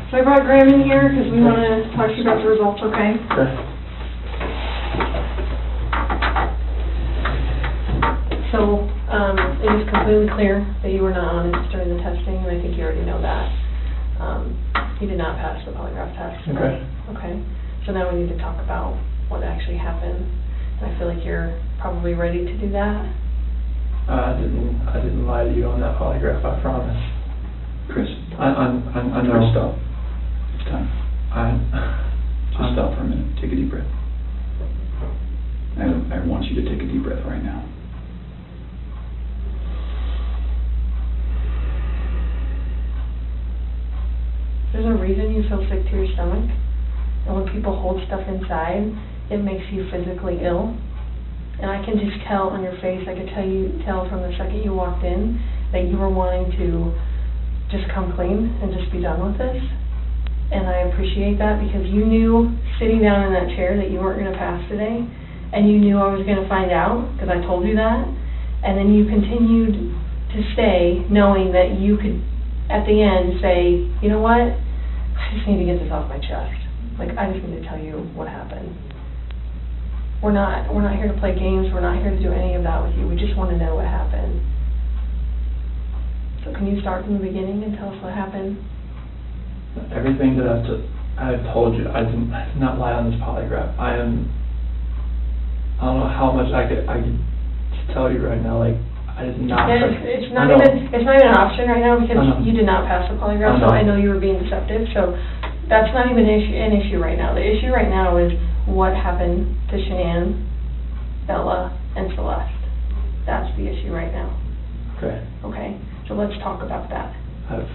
So I brought Graham in here because we want to talk to you about the results, okay? Okay. So, it is completely clear that you were not honest during the testing, and I think you already know that. You did not pass the polygraph test. Okay. Okay, so now we need to talk about what actually happened, and I feel like you're probably ready to do that. I didn't lie to you on that polygraph, I promise. Chris, I know. Chris, stop. It's time. Just I'm- stop for a minute. Take a deep breath. I want you to take a deep breath right now. There's a reason you feel sick to your stomach, and when people hold stuff inside, it makes you physically ill. And I can just tell on your face, I could tell from the second you walked in, that you were wanting to just come clean and just be done with this. And I appreciate that, because you knew sitting down in that chair that you weren't gonna pass today, and you knew I was gonna find out, because I told you that. And then you continued to stay, knowing that you could, at the end, say, you know what, I just need to get this off my chest. Like, I just need to tell you what happened. We're not here to play games, we're not here to do any of that with you, we just want to know what happened. So can you start from the beginning and tell us what happened? Everything that I've told you, I did not lie on this polygraph. I don't know how much I could tell you right now, like, I did not. It's not even an option right now, because I know. you did not pass the polygraph, so I know you were being deceptive, so that's not even an issue right now. The issue right now is what happened to Shanann, Bella, and Celeste. That's the issue right now. Okay. Okay, so let's talk about that. I've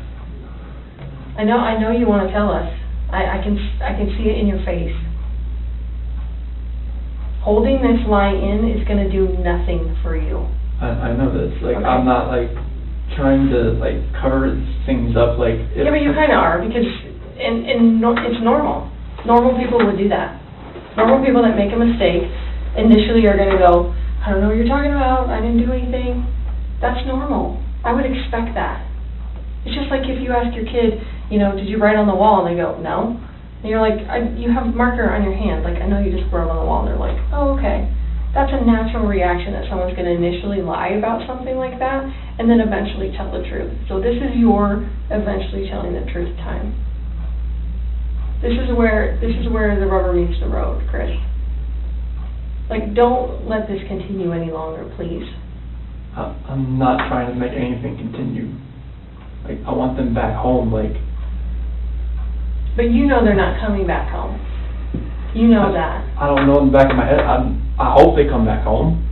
I know you want to tell us. I can see it in your face. Holding this lie in is going to do nothing for you. I know this, like, Okay. I'm not, like, trying to, like, cover things up, like... Yeah, but you kind of are, because it's normal. Normal people would do that. Normal people that make a mistake initially are going to go, I don't know what you're talking about, I didn't do anything. That's normal. I would expect that. It's just like if you ask your kid, you know, did you write on the wall? And they go, no. And you're like, you have a marker on your hand, like, I know you just wrote on the wall. And they're like, oh, okay. That's a natural reaction that someone's going to initially lie about something like that, and then eventually tell the truth. So this is your eventually telling the truth time. This is where the rubber meets the road, Chris. Like, don't let this continue any longer, please. I'm not trying to make anything continue. Like, I want them back home, like... But you know they're not coming back home. You know that. I don't know in the back of my head. I hope they come back home.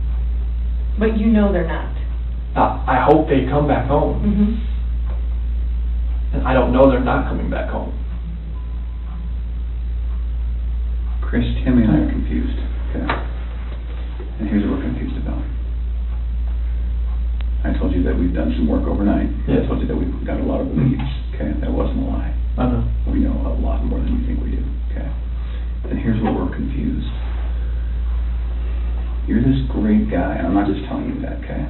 But you know they're not. I hope they come back home. Mm-hmm. And I don't know they're not coming back home. Chris, Tammy and I are confused, okay? And here's what we're confused about. I told you that we've done some work overnight. Yes. I told you that we've got a lot of leads, okay? That wasn't a lie. I know. We know a lot more than you think we do, okay? And here's where we're confused. You're this great guy, and I'm not just telling you that, okay?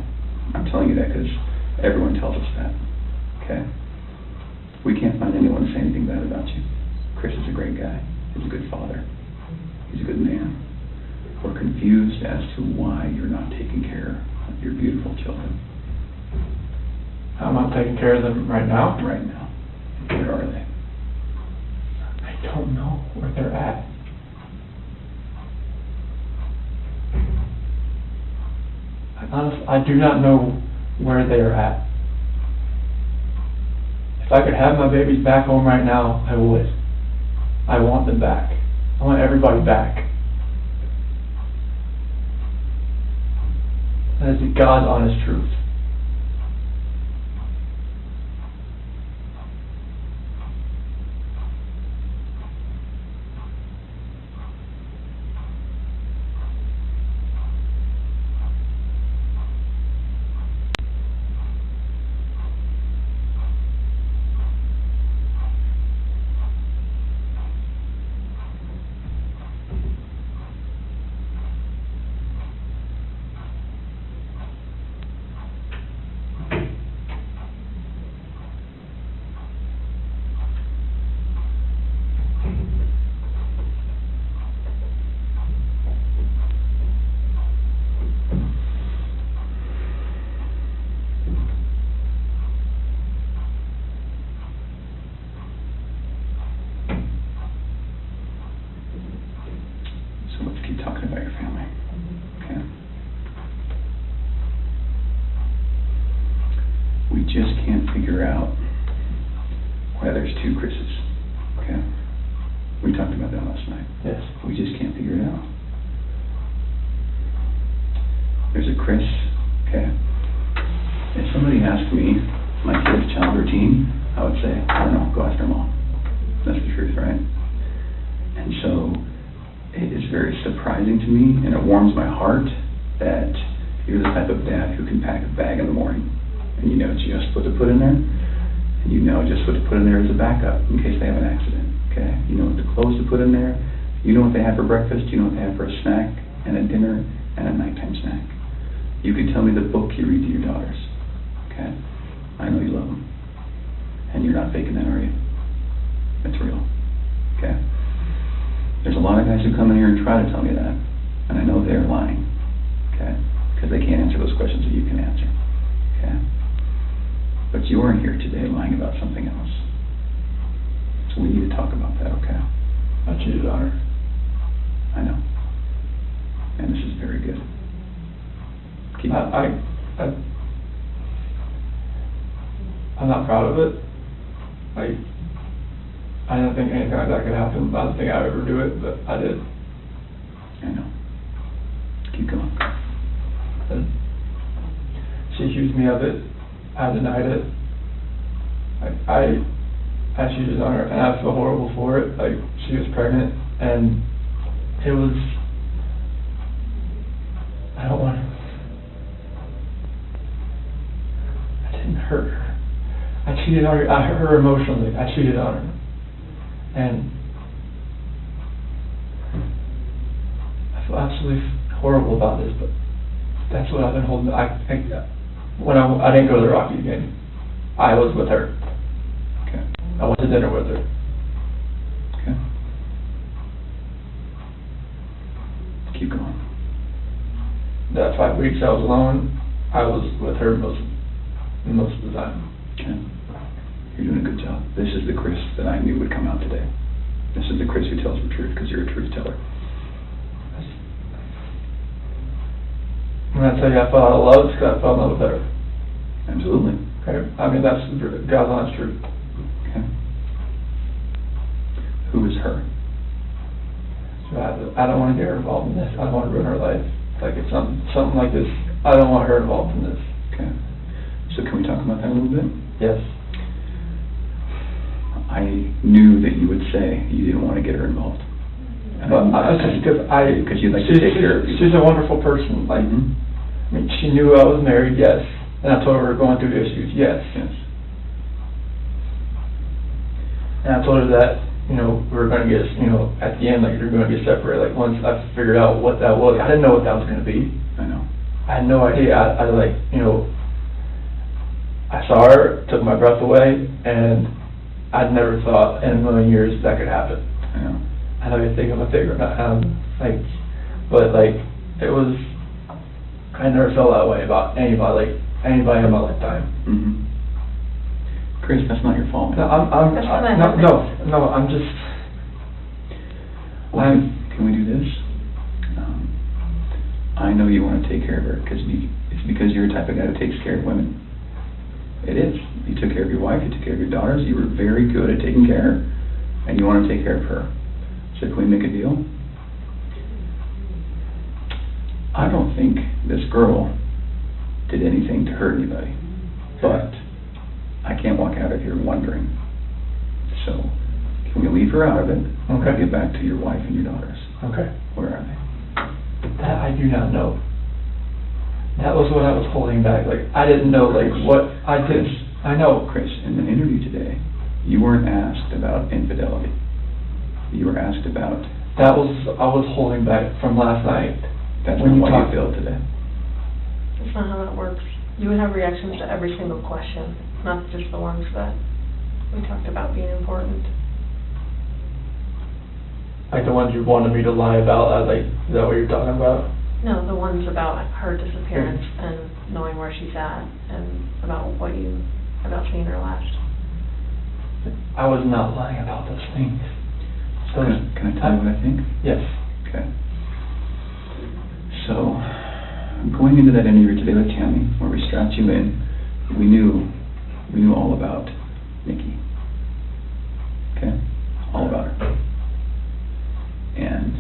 I'm telling you that because everyone tells us that, okay? We can't find anyone to say anything bad about you. Chris is a great guy. He's a good father. He's a good man. We're confused as to why you're not taking care of your beautiful children. I'm not taking care of them right now. Right now. Where are they? I don't know where they're at. Honestly, I do not know where they are at. If I could have my babies back home right now, I would. I want them back. I want everybody back. That is the God's honest truth. just can't figure out why there's two Chris's, okay? We talked about that last night. Yes. We just can't figure it out. There's a Chris, okay? If somebody asked me my kid's child routine, I would say, I don't know, go after them all. That's the truth, right? And so, it is very surprising to me, and it warms my heart that you're the type of dad who can pack a bag in the morning, and you know just what to put in there, and you know just what to put in there as a backup in case they have an accident, okay? You know what the clothes to put in there, you know what they have for breakfast, you know what they have for a snack, and a dinner, and a nighttime snack. You can tell me the book you read to your daughters, okay? I know you love them, and you're not faking that, are you? It's real, okay? There's a lot of guys who come in here and try to tell me that, and I know they're lying, okay? Because they can't answer those questions that you can answer, okay? But you are here today lying about something else. So we need to talk about that, okay? I cheated on her. I know. And this is very good. Keep I'm not proud of it. Like, I didn't think anything like that could happen. I didn't think I'd ever do it, but I did. I know. Keep going. And she accused me of it. I denied it. I cheated on her, and I feel horrible for it. Like, she was pregnant, and it was, I don't want to, I didn't hurt her. I cheated on her. I hurt her emotionally. I cheated on her. And I feel absolutely horrible about this, but that's what I've been holding. When I didn't go to the Rocky game, I was with her. Okay. I went to dinner with her. Okay. Keep going. That 5 weeks I was alone, I was with her most of the time. Okay. You're doing a good job. This is the Chris that I knew would come out today. This is the Chris who tells the truth, because you're a truth teller. When I tell you I fell out of love, it's because I fell in love with her. Absolutely. Okay? I mean, that's God's honest truth. Okay. Who is her? So I don't want to get her involved in this. I don't want to ruin her life. Like, if something like this, I don't want her involved in this. Okay. So can we talk about that a little bit? Yes. I knew that you would say you didn't want to get her involved. But Because you'd like to take care of people. She's a wonderful person. Like, I mean, she knew I was married, yes. And I told her we were going through issues, yes. Yes. And I told her that, we were going to get, at the end, like, we were going to get separated. Like, once I figured out what that was, I didn't know what that was going to be. I know. I had no idea. I saw her, took my breath away, and I'd never thought in a million years that could happen. I know. I know you think I'm a figure, but it was, I never felt that way about anybody in my lifetime. Mm-hmm. Chris, that's not your fault. No, That's what I meant. I'm just, Well, can we do this? I know you want to take care of her, because it's because you're the type of guy who takes care of women. It is. You took care of your wife, you took care of your daughters, you were very good at taking care, and you want to take care of her. So can we make a deal? I don't think this girl did anything to hurt anybody, but I can't walk out of here wondering. So, can we leave her out of it? Okay. And get back to your wife and your daughters? okay. Where are they? That I do not know. That was what I was holding back. Like, I didn't know, what I did. I know. Chris, in the interview today, you weren't asked about infidelity. You were asked about... I was holding back from last night. That's when not you why talked. you failed today. That's not how that works. You would have reactions to every single question, not just the ones that we talked about being important. Like the ones you wanted me to lie about, is that what you're talking about? No, the ones about her disappearance and knowing where she's at, and about seeing her last. I was not lying about those things. So Can I tell you what I think? Yes. Okay. So, going into that interview today with Tammy, where we strapped you in, we knew We knew all about Nikki. Okay? All about her. And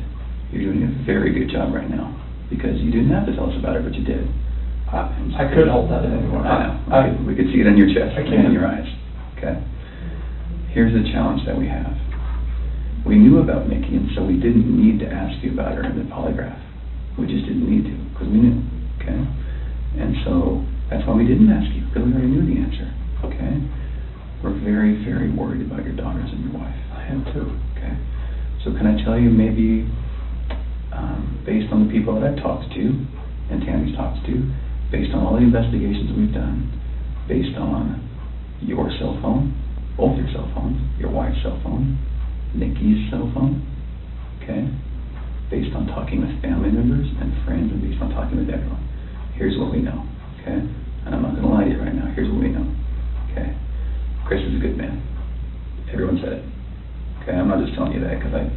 you're doing a very good job right now, because you didn't have to tell us about her, but you did. I couldn't hold that in anymore. I know. We could see it in your chest I and can't. in your eyes. Okay? Here's the challenge that we have. We knew about Nikki, and so we didn't need to ask you about her in the polygraph. We just didn't need to, because we knew. Okay? And so that's why we didn't ask you, because we already knew the answer. Okay? We're very, very worried about your daughters and your wife. I am too. Okay? So can I tell you, maybe based on the people that I've talked to, and Tammy's talked to, based on all the investigations we've done, based on your cell phone, both your cell phones, your wife's cell phone, Nikki's cell phone, okay? Based on talking with family members and friends, and based on talking with everyone, here's what we know, okay? And I'm not going to lie to you right now. Here's what we know, okay? Chris is a good man. Everyone said it, okay? I'm not just telling you that because I,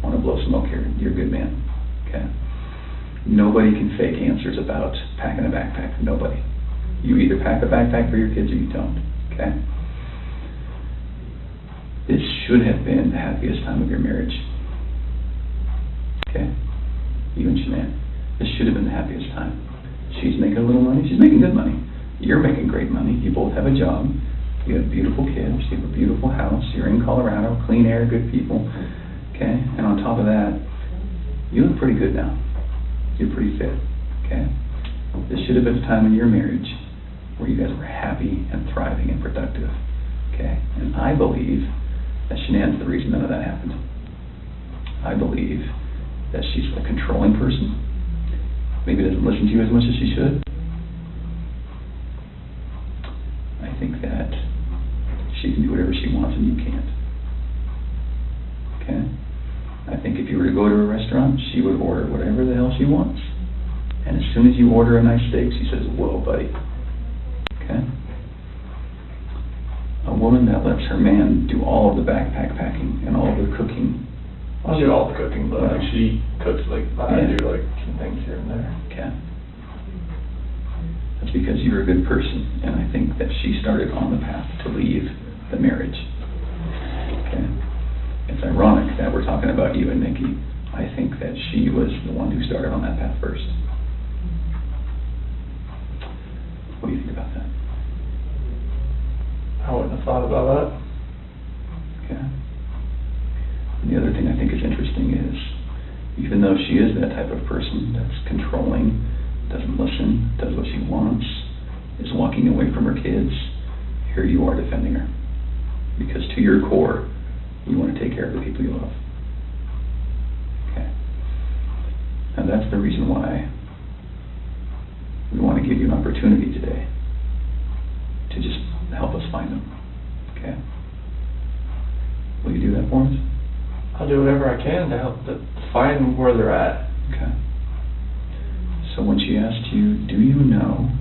want to blow smoke here. You're a good man, okay? Nobody can fake answers about packing a backpack. Nobody. You either pack a backpack for your kids or you don't, okay? This should have been the happiest time of your marriage, okay? You and Shanann. This should have been the happiest time. She's making a little money. She's making good money. You're making great money. You both have a job. You have beautiful kids. You have a beautiful house. You're in Colorado. Clean air, good people, okay? And on top of that, you look pretty good now. You're pretty fit, okay? This should have been a time in your marriage where you guys were happy and thriving and productive, okay? And I believe that Shanann's the reason none of that happened. I believe that she's a controlling person. Maybe doesn't listen to you as much as she should. I think that she can do whatever she wants and you can't, okay? I think if you were to go to a restaurant, she would order whatever the hell she wants. And as soon as you order a nice steak, she says, whoa, buddy. Okay? A woman that lets her man do all of the backpack packing and all of the cooking. I'll do all the cooking, but Yeah. she cooks I Yeah. do some things here and there. Okay? That's because you're a good person, and I think that she started on the path to leave the marriage. Okay? It's ironic that we're talking about you and Nikki. I think that she was the one who started on that path first. What do you think about that? I wouldn't have thought about that. Okay. And the other thing I think is interesting is, even though she is that type of person that's controlling, doesn't listen, does what she wants, is walking away from her kids, here you are defending her. Because to your core, you want to take care of the people you love. Okay. And that's the reason why we want to give you an opportunity today to just help us find them. Okay? Will you do that for us? I'll do whatever I can to help to find where they're at. Okay. So when she asked you, do you know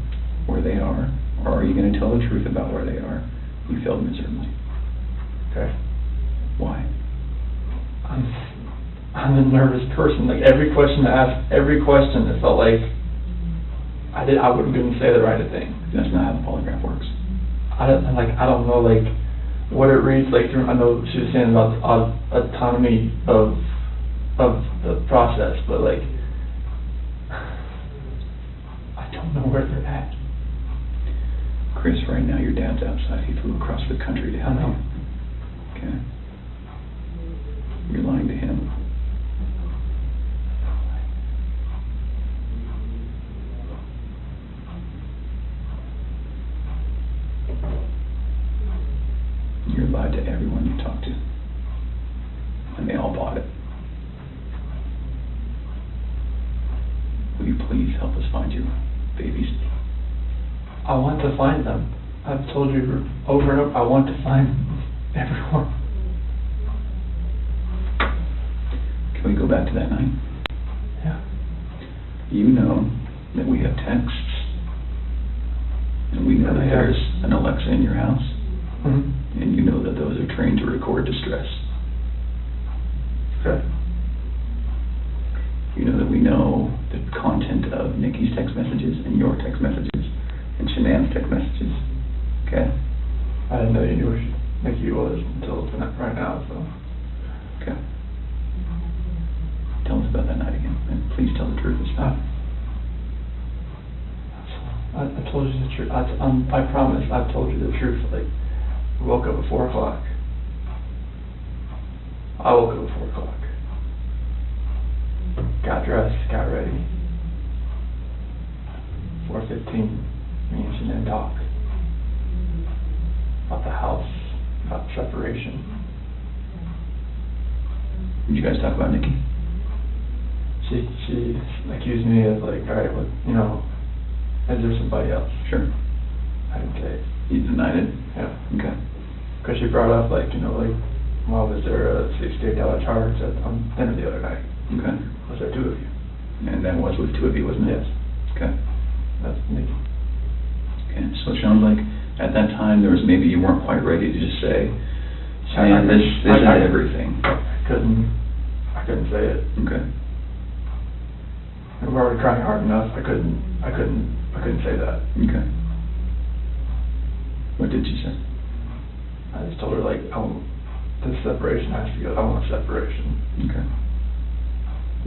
where they are, or are you going to tell the truth about where they are, you failed miserably. Okay. Why? I'm a nervous person. Like every question I asked, every question, it felt like I wouldn't say the right thing. That's not how the polygraph works. I don't know what it reads like. I know she was saying about the autonomy of the process, but like I don't know where they're at. Chris, right now your dad's outside. He flew across the country to help you. Okay? You're lying to him. You're lied to everyone you talk to. And they all bought it. Will you please help us find your babies? I want to find them. I've told you over and over, I want to find everyone. Can we go back to that night? Yeah. You know that we have texts, and we know that there's an Alexa in your house, Mm-hmm. and you know that those are trained to record distress. Okay. You know that we know the content of Nikki's text messages and your text messages and Shanann's text messages. Okay? Okay? I didn't know you knew where Nikki was until tonight, right now, so. Okay. Tell us about that night again, and please tell the truth this time. I told you the truth. I promise I've told you the truth. Like, we woke up at 4 o'clock. I woke up at 4 o'clock. Got dressed, got ready. 4:15, me and Shanann talked. About the house, about separation. Did you guys talk about Nikki? She accused me of like, alright, well, you know, is there somebody else? Sure. I didn't say it. You denied it? Yeah. Okay. Because she brought up like, you know, like, well, was there a $68 charge on dinner the other night? Okay. Was there 2 of you? And that was with 2 of you, wasn't it? Yes. Okay. That's Nikki. Okay, so it sounds like at that time there was maybe you weren't quite ready to just say, man, this is everything. I couldn't say it. Okay. We were already crying hard enough. I couldn't say that. Okay. What did you say? I just told her like, this separation has to go. I want a separation. Okay.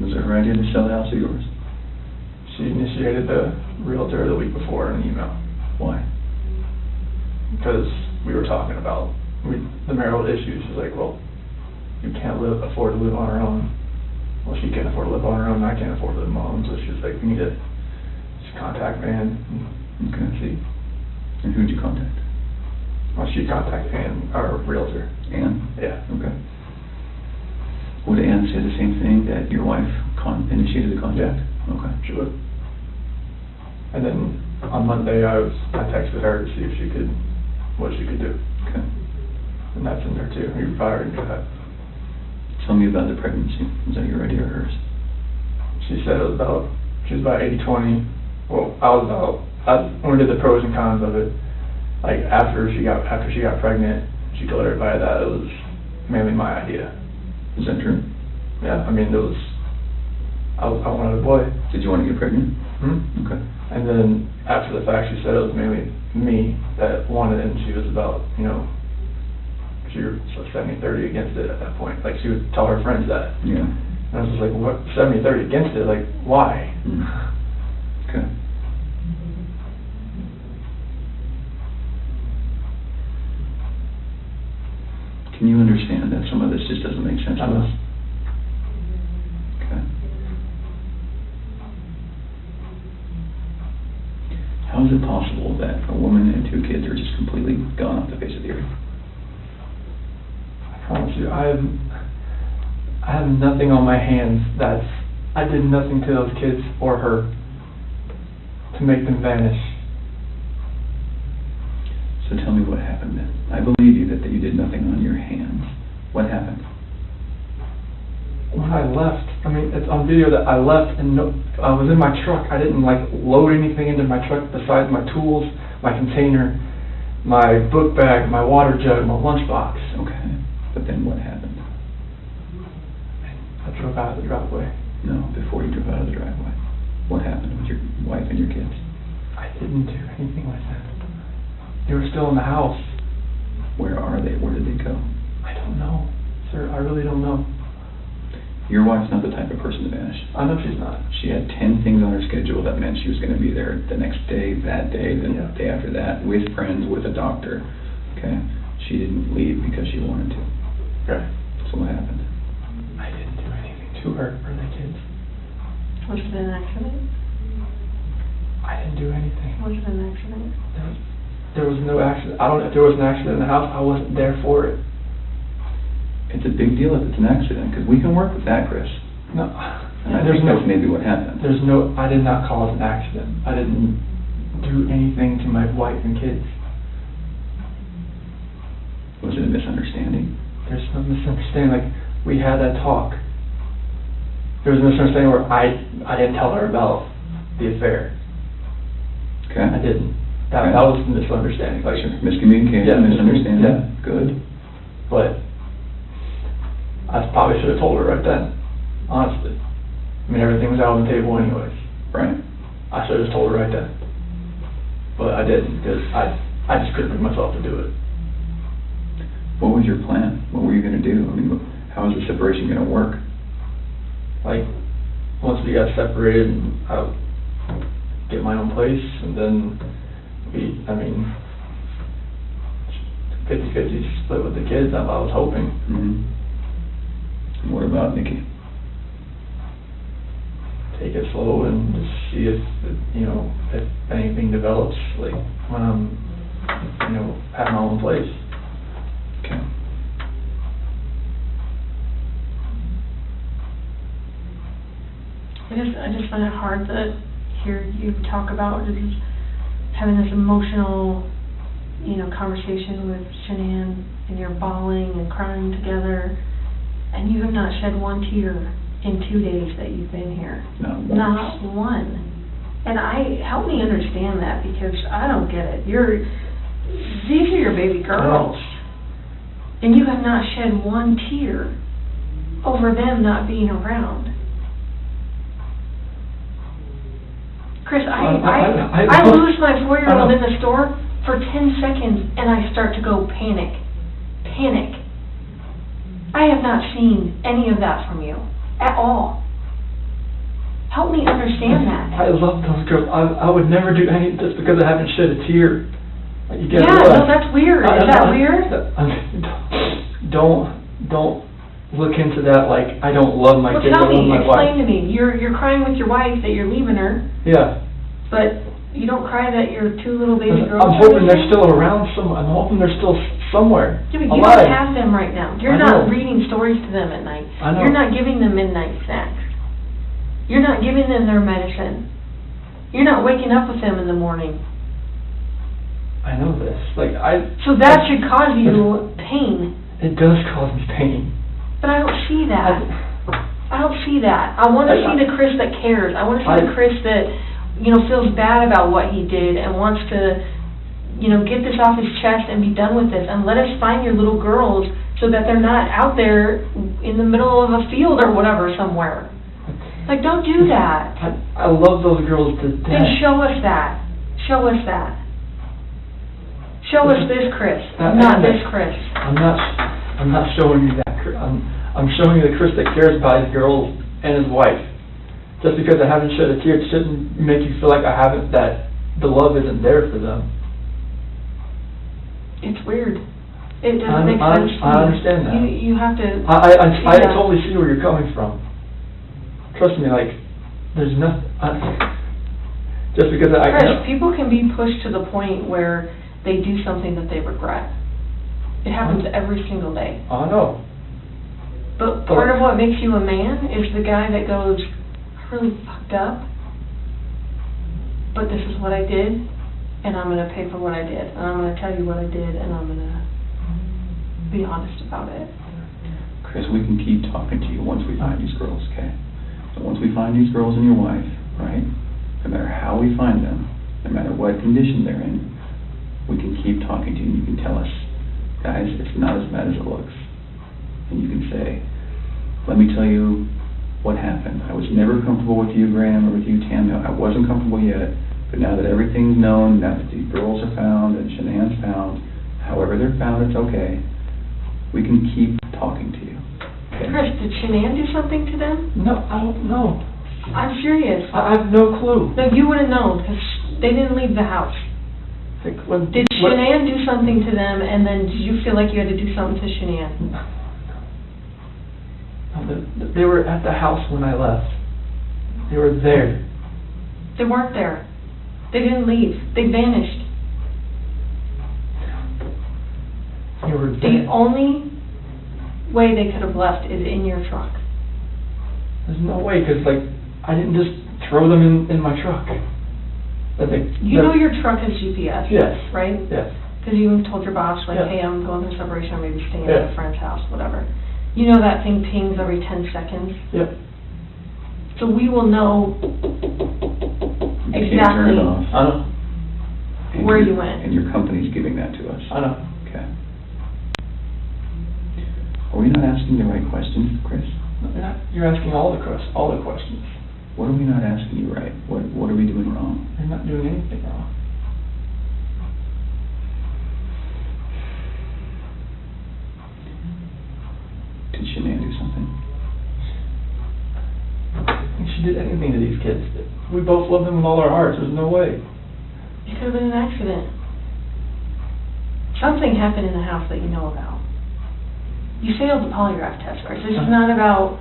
Was it her idea to sell the house or yours? She initiated the realtor the week before in an email. Why? Because we were talking about the marital issues. She's like, well, you can't afford to live on her own. Well, she can't afford to live on her own, and I can't afford to live on my own. So she's like, we need to just contact Ann and see. And who'd you contact? Well, she contacted Ann, our realtor. Ann? Yeah. Okay. Would Ann say the same thing, that your wife initiated the contact? Yeah. Okay. She would. And then on Monday, I texted her to see if what she could do. Okay. And that's in there too. You probably already knew that. Tell me about the pregnancy. Was that your idea or hers? She said she was about 80-20. Well, when we did the pros and cons of it, like after she got pregnant, she told everybody that it was mainly my idea. Is that true? Yeah, I mean, I wanted a boy. Did you want to get pregnant? Okay. And then after the fact, she said it was mainly me that wanted it, and she was about, you know, she was 70-30 against it at that point. Like, she would tell her friends that. Yeah. And I was just like, what, 70-30 against it? Like, why? Okay. Can you understand that some of this just doesn't make sense to us? Okay. How is it possible that a woman and 2 kids are just completely gone off the face of the earth? I promise you, I have nothing on my hands I did nothing to those kids or her to make them vanish. So tell me what happened then. I believe you that you did nothing on your hands. What happened? When I left, I mean, it's on video that I left and I was in my truck. I didn't like load anything into my truck besides my tools, my container, my book bag, my water jug, my lunchbox. Okay. But then what happened? I drove out of the driveway. No, before you drove out of the driveway. What happened with your wife and your kids? I didn't do anything like that. They were still in the house. Where are they? Where did they go? I don't know, sir. I really don't know. Your wife's not the type of person to vanish. I know she's not. She had 10 things on her schedule that meant she was going to be there the next day, that day, the day after that, with friends, with a doctor. Okay? She didn't leave because she wanted to. Okay. So what happened? I didn't do anything to her or the kids. Was it an accident? I didn't do anything. Was it an accident? There was no accident. I don't know if there was an accident in the house. I wasn't there for it. It's a big deal if it's an accident, because we can work with that, Chris. No. And I think that's maybe what happened. I did not cause an accident. I didn't do anything to my wife and kids. Was it a misunderstanding? There's no misunderstanding. Like, we had that talk. There was a misunderstanding where I didn't tell her about the affair. Okay. I didn't. That was the misunderstanding. Like, miscommunication, yeah, misunderstanding. Yeah. Good. But I probably should have told her right then, honestly. I mean, everything was out on the table anyways. Right. I should have just told her right then. But I didn't, because I just couldn't bring myself to do it. What was your plan? What were you gonna do? I mean, how is the separation gonna work? Like, once we got separated, I would get my own place, and then 50-50 split with the kids, I was hoping. And what about Nikki? Take it slow and just see if anything develops, like, when I'm, at my own place. Okay. I just find it hard to hear you talk about just having this emotional, conversation with Shanann, and you're bawling and crying together, and you have not shed one tear in 2 days that you've been here. Not one. And help me understand that, because I don't get it. These are your baby girls, and you have not shed one tear over them not being around. Chris, I lose my 4-year-old in the store for 10 seconds, and I start to go panic. I have not seen any of that from you at all. Help me understand that. I love those girls. I would never do anything just because I haven't shed a tear. Like, you get no, that's weird. Is that weird? Don't look into that like I don't love my kids. Tell me, I love my explain wife. to me. You're crying with your wife that you're leaving her. Yeah. But you don't cry that your 2 little baby girls. I'm hoping they're still around somewhere. I'm hoping they're still somewhere. Yeah, but you alive. don't have them right now. You're not reading stories to them at night. I know. You're not giving them midnight snacks. You're not giving them their medicine. You're not waking up with them in the morning. I know this. So that should cause you pain. It does cause me pain. But I don't see that. I don't see that. I want to see the Chris that cares. I want to see the Chris that, feels bad about what he did and wants to, get this off his chest and be done with this. And let us find your little girls so that they're not out there in the middle of a field or whatever somewhere. Like, don't do that. I love those girls to death. Then show us that. Show us that. Show us this Chris, not this Chris. I'm not showing you that. I'm showing you the Chris that cares about his girls and his wife. Just because I haven't shed a tear, it shouldn't make you feel like that the love isn't there for them. It's weird. It doesn't make sense to me. I understand that. You have to. I totally see where you're coming from. Trust me, there's nothing. Just because Chris, people can be pushed to the point where they do something that they regret. It happens every single day. I know. But part of what makes you a man is the guy that goes, I really fucked up, but this is what I did, and I'm going to pay for what I did, and I'm going to tell you what I did, and I'm going to be honest about it. Chris, we can keep talking to you once we find these girls, okay? So once we find these girls and your wife, right, no matter how we find them, no matter what condition they're in, we can keep talking to you, and you can tell us, guys, it's not as bad as it looks. And you can say, let me tell you what happened. I was never comfortable with you, Graham, or with you, Tam. I wasn't comfortable yet, but now that everything's known, now that these girls are found and Shanann's found, however they're found, it's okay. We can keep talking to you. Okay? Chris, did Shanann do something to them? No, I don't know. I'm serious. I have no clue. No, you would have known, because they didn't leave the house. Did Shanann do something to them, and then did you feel like you had to do something to Shanann? They were at the house when I left. They were there. They weren't there. They didn't leave. They vanished. They were dead. The only way they could have left is in your truck. There's no way, because I didn't just throw them in my truck. You know your truck has GPS, yes, right? Yes. Because you told your boss, yes. Hey, I'm going through separation, I'm maybe staying yes. at a friend's house, whatever. You know that thing pings every 10 seconds? Yep. So we will know exactly where you went. And your company's giving that to us. I know. Okay. Are we not asking the right questions, Chris? No, you're asking all the questions. What are we not asking you right? What are we doing wrong? You're not doing anything wrong. Did Shanann do something? If she did anything to these kids, we both love them with all our hearts. There's no way. It could have been an accident. Something happened in the house that you know about. You failed the polygraph test, Chris. This is not about,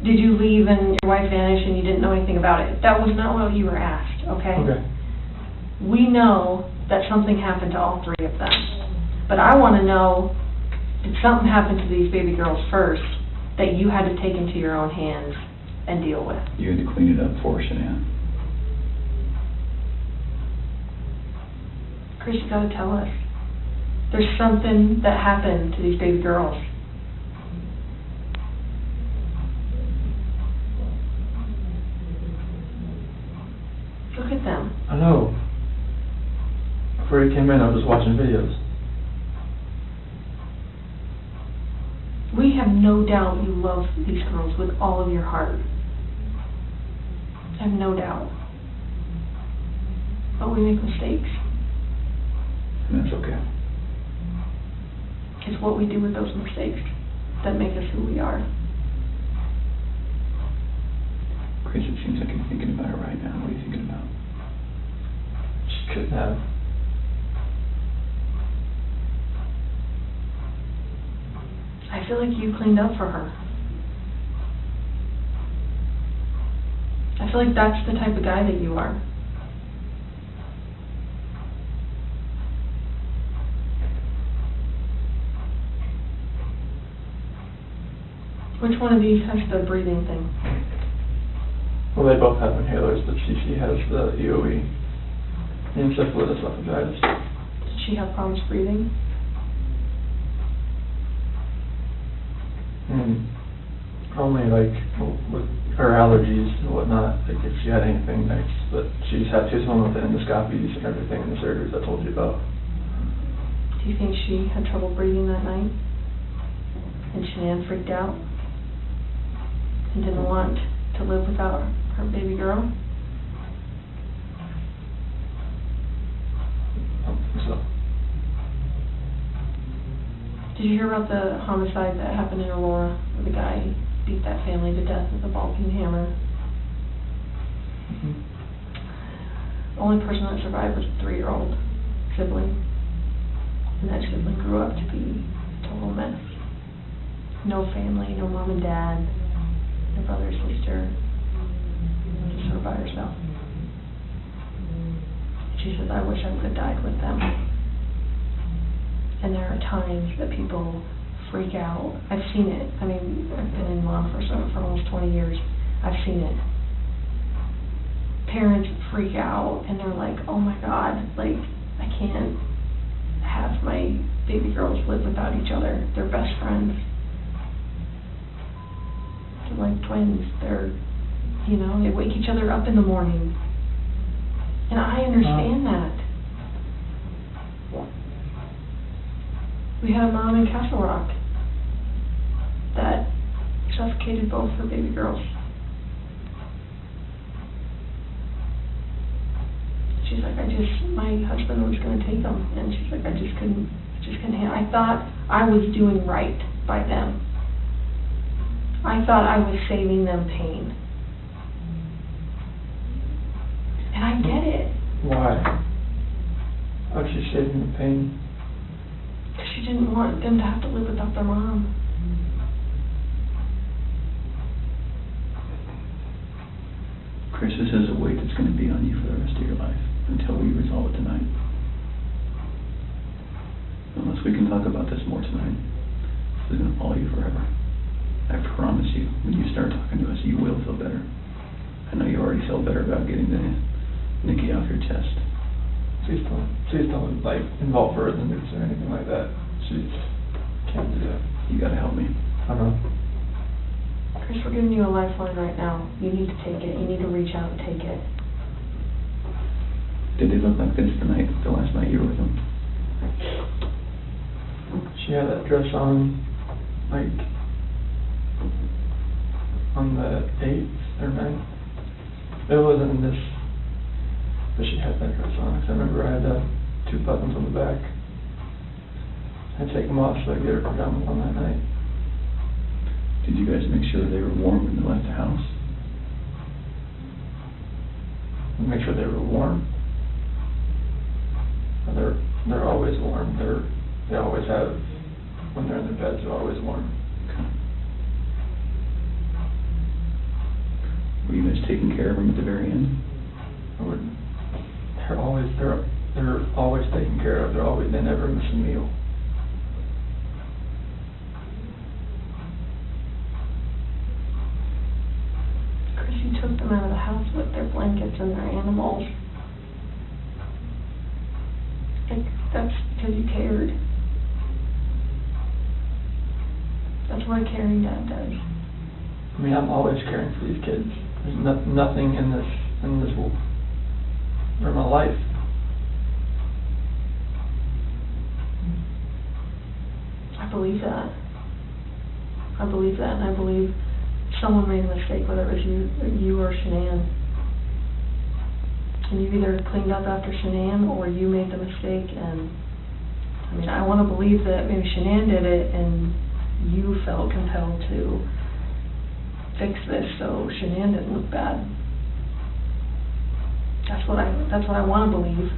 did you leave and your wife vanished and you didn't know anything about it. That was not what you were asked, okay? Okay. We know that something happened to all three of them. But I want to know, did something happen to these baby girls first that you had to take into your own hands and deal with? You had to clean it up for Shanann. Chris, you gotta tell us. There's something that happened to these baby girls. Look at them. I know. Before you came in, I was just watching videos. We have no doubt you love these girls with all of your heart. I have no doubt. But we make mistakes. And that's okay. It's what we do with those mistakes that make us who we are. Chris, it seems like you're thinking about it right now. What are you thinking about? She couldn't have. I feel like you cleaned up for her. I feel like that's the type of guy that you are. Which one of these has the breathing thing? Well, they both have inhalers, but Cece has the EOE, encephalitis esophagitis. Did she have problems breathing? Only like with her allergies and whatnot, like if she had anything next, but she's home with the endoscopies and everything and the surgeries I told you about. Do you think she had trouble breathing that night? And Shanann freaked out? And didn't want to live without her baby girl? I don't think so. Did you hear about the homicide that happened in Aurora, where the guy beat that family to death with a ball-peen hammer? The only person that survived was a 3-year-old sibling. And that sibling grew up to be a total mess. No family, no mom and dad, no brother or sister, just sort of by herself. She says, I wish I would have died with them. And there are times that people freak out. I've seen it. I mean, I've been in law enforcement for almost 20 years. I've seen it. Parents freak out and they're like, oh my God, like, I can't have my baby girls live without each other. They're best friends. They're like twins. They're, you know, they wake each other up in the morning. And I understand that. We had a mom in Castle Rock that suffocated both her baby girls. She's like, my husband was going to take them, and she's like, I just couldn't handle. I thought I was doing right by them. I thought I was saving them pain. And I get it. Why? How's she saving the pain? Because she didn't want them to have to live without their mom. Chris, this is a weight that's going to be on you for the rest of your life until we resolve it tonight. Unless we can talk about this more tonight, this is going to follow you forever. I promise you, when you start talking to us, you will feel better. I know you already feel better about getting the Nikki off your chest. Please don't like involve her in the news or anything like that. She can't do that. You got to help me. I know. Chris, we're giving you a lifeline right now. You need to take it. You need to reach out and take it. Did they look like this the last night you were with them? She had that dress on, like, on the 8th or 9th. It wasn't in this, but she had that dress on. 'Cause I remember I had 2 buttons on the back. I'd take them off so I could get her pajamas on that night. guys make sure that they were warm when they left the house? Make sure they were warm. They're always warm. They always have, when they're in their beds, they're always warm. Okay. Were you guys taking care of them at the very end? They're always taken care of. They never miss a meal. Chris, you took them out of the house with their blankets and their animals. Like, that's because you cared. That's what a caring dad does. I mean, I'm always caring for these kids. There's nothing in this world or my life. I believe that. I believe that, and I believe someone made a mistake, whether it was you or Shanann. And you either cleaned up after Shanann or you made the mistake, and I mean, I want to believe that maybe Shanann did it and you felt compelled to fix this so Shanann didn't look bad. That's what I want to believe.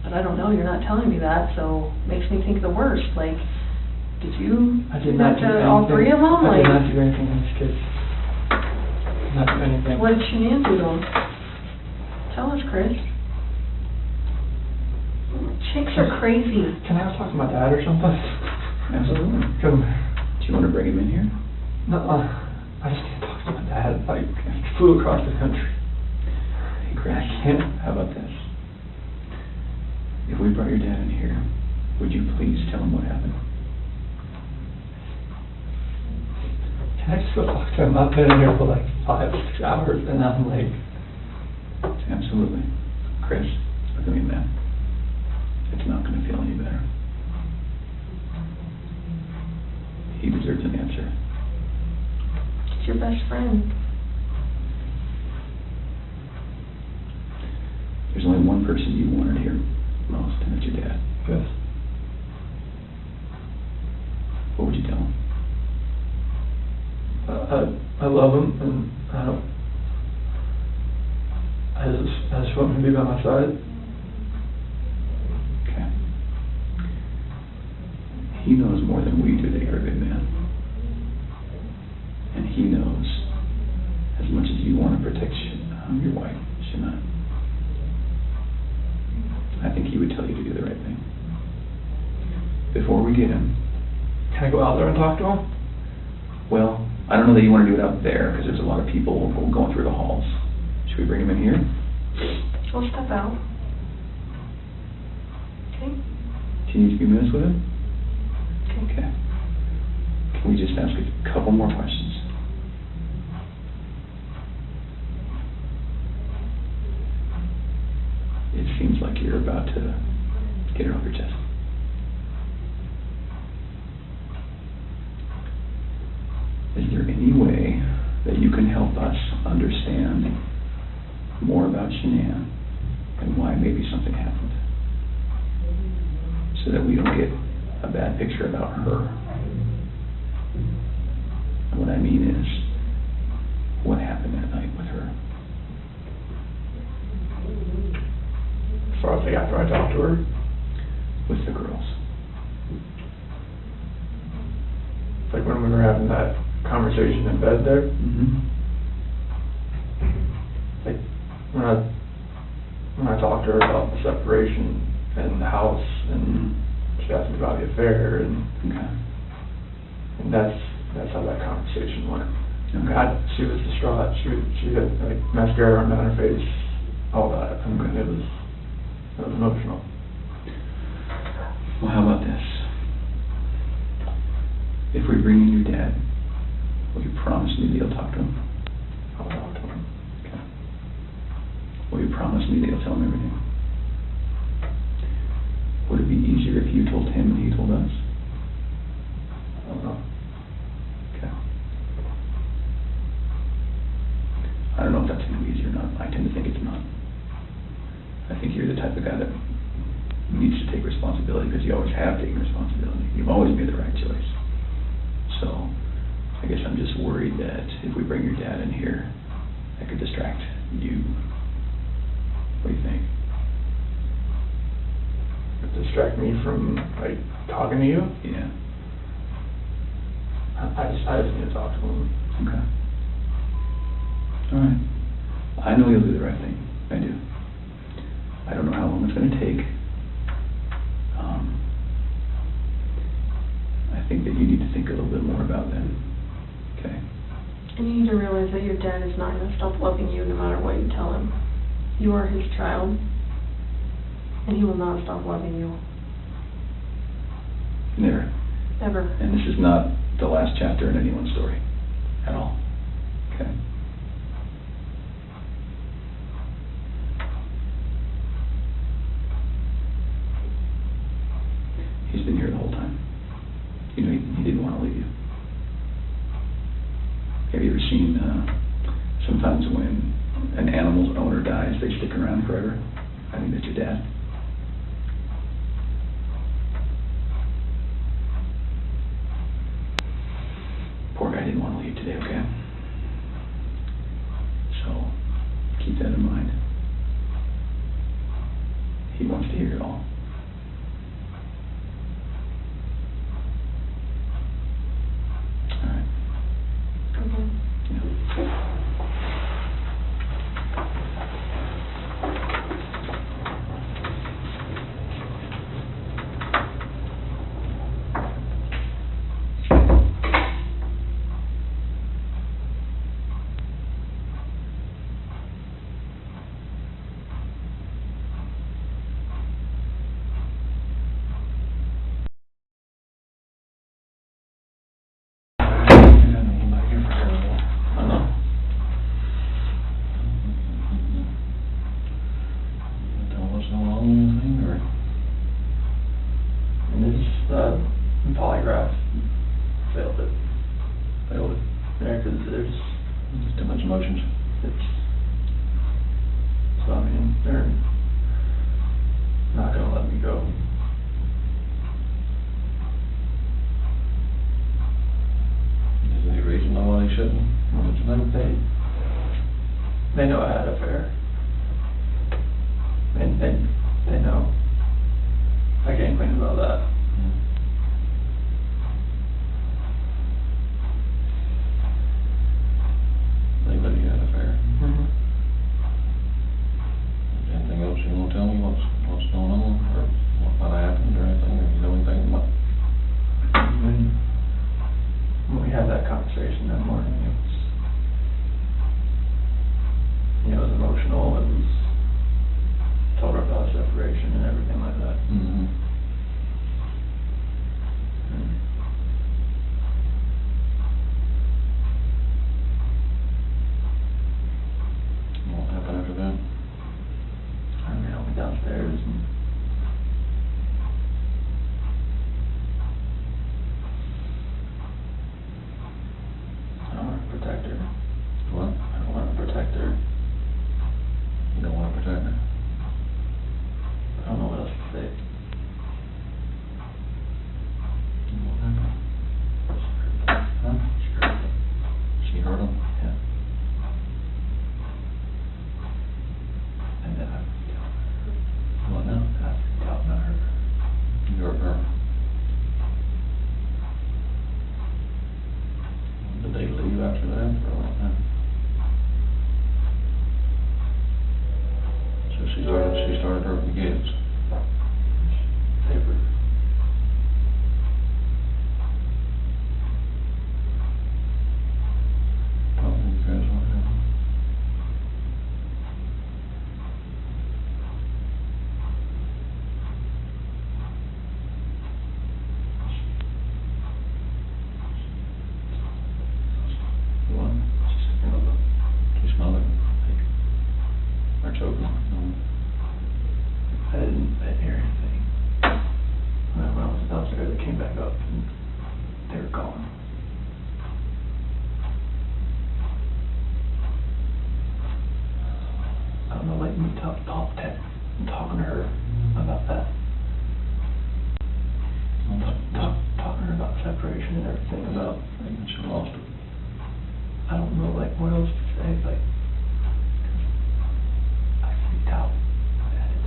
But I don't know, you're not telling me that, so it makes me think the worst. Like, did you I did not do anything. all three of them? I did not do anything to these kids. Not do anything. What did Shanann do to them? Tell us, Chris. Chicks are crazy. Can I talk to my dad or something? Absolutely. Come. Do you want to bring him in here? No, I just can't talk to my dad. Like, he flew across the country. Hey, Chris, I can't. how about this? If we brought your dad in here, would you please tell him what happened? Can I just go talk to him? I've been in here for like 5-6 hours, and I'm like... Absolutely. Chris, look at me, man. It's not going to feel any better. He deserves an answer. It's your best friend. There's only one person you wanted here most, and it's your dad. Yes. What would you tell him? I love him, and I just want him to be by my side. Okay. He knows more than we do that you're a good man. And he knows as much as you want to protect your wife, Shanann. I think he would tell you to do the right thing. Before we get him... Can I go out there and talk to him? Well, I don't know that you want to do it out there, because there's a lot of people going through the halls. Should we bring him in here? We'll step out. Okay? Can you 2 minutes with him? Okay. Okay. Can we just ask a couple more questions? It seems like you're about to get it off your chest. Is there any way that you can help us understand more about Shanann and why maybe something happened, so that we don't get a bad picture about her? And what I mean is, what happened that night with her? As far as like after I talked to her? With the girls. Like when we were having that conversation in bed there? Mm-hmm. Like when I talked to her about the separation and the house, and she asked me about the affair, and Okay. and that's how that conversation went. Okay. She was distraught. She had like mascara on her face, all that. I mean, it was emotional. Well, how about this? If we bring in your dad, will you promise me that you'll talk to him? I'll talk to him. Okay. Will you promise me that you'll tell him everything? Would it be easier if you told him and he told us? I don't know. Okay. I don't know if that's going to be easy or not. I tend to think it's not. I think you're the type of guy that needs to take responsibility, because you always have taken responsibility. You've always made the right choice. So, that if we bring your dad in here, that could distract you. What do you think? Distract me from, like, talking to you? Yeah. I just need to talk to him. Okay. All right. I know you'll do the right thing. I do. I don't know how long it's going to take. I think that you need to think a little bit more about that. Okay? And you need to realize that your dad is not going to stop loving you no matter what you tell him. You are his child, and he will not stop loving you. Never. Ever. And this is not the last chapter in anyone's story at all. Okay? He's been here the whole time. You know, he didn't want to leave you. Have you ever seen, sometimes when an animal's owner dies, they stick around forever? I think that's your dad. Poor guy didn't want to leave today, okay? So, keep that in mind. He wants to hear it all. All right. Okay. Yeah. I know. Tell us how long anything, or? And this, polygraph failed it. Failed it. Yeah, because there's, Too much emotions. it's, so I mean, they're not gonna let me go. Is there any reason why they shouldn't? What's the name? They know I had an affair. And they know. I can't complain about that. They know you had an affair. Mm-hmm. Anything else you wanna tell me, what's going on, or what might have happened, or anything, or you know anything about? When we had that conversation that morning, it was, you know, it was emotional, it was, told her about separation and everything like that. Mm-hmm. And What happened after that? I mean, I went downstairs and I don't want to protect her. What? I don't want to protect her. You don't wanna protect her? I don't know what else to say. What happened? Huh? She hurt him? Yeah. And then I freaked out. What now? I freaked out and I hurt her. You hurt her? Did they leave after that, or what happened? So she started hurting the kids? Paper. Talk to you guys, what happened? What? You know, She smelled it? Or choking? No. I didn't hear anything. When I was downstairs, I came back up and they were gone. I don't know, like me talking to her about that. Talking to her about separation and everything, about, She lost it. I don't know, like, what else to say, like, 'cause I freaked out. I had it.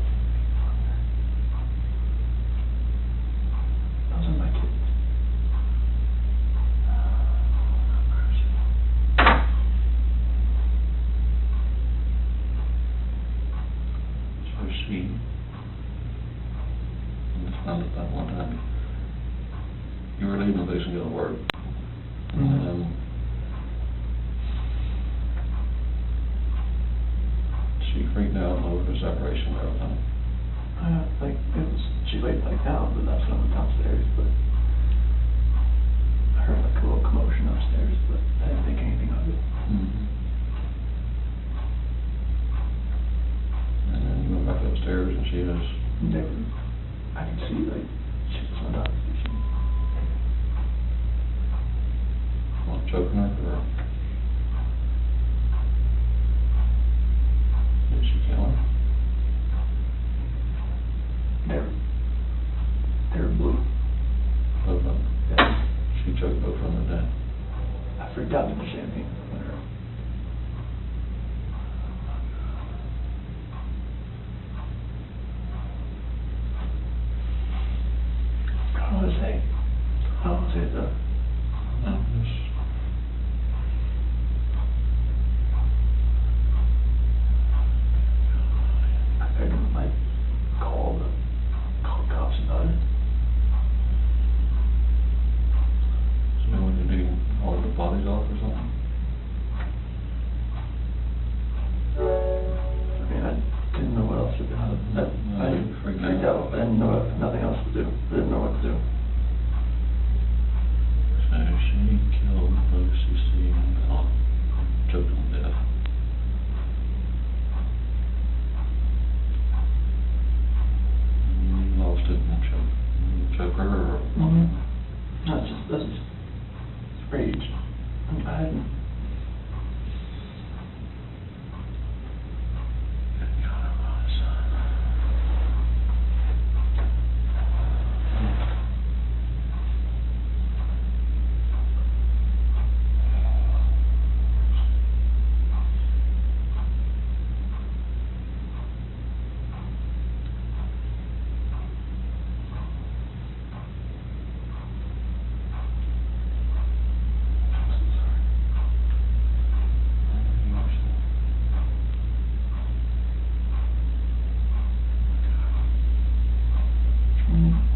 Those are my kids. So she, and it's not that one time, you were leaving the place and go to work. Mhm. She freaked out over the separation and everything. Like, it was, she laid like down, but that's when I went downstairs, but I heard like a little commotion upstairs, but I didn't think anything of it. Mm-hmm. And then you went back upstairs and she was, Never, I could see, like, she was on top of me. what, choking her, or did she kill her? They're blue. Both of them. Yeah. She choked both of them to death. I freaked out at the same thing. How was it? How was it? I couldn't like call cops about it. So then we could do all the bodies off or something? I mean, I didn't know what else to do. I freaked out. I didn't know nothing else to do. I didn't know what to do. So she killed Lucy C. and Bell, choked them to death. You lost it and choke her or? That's just rage. I hadn't.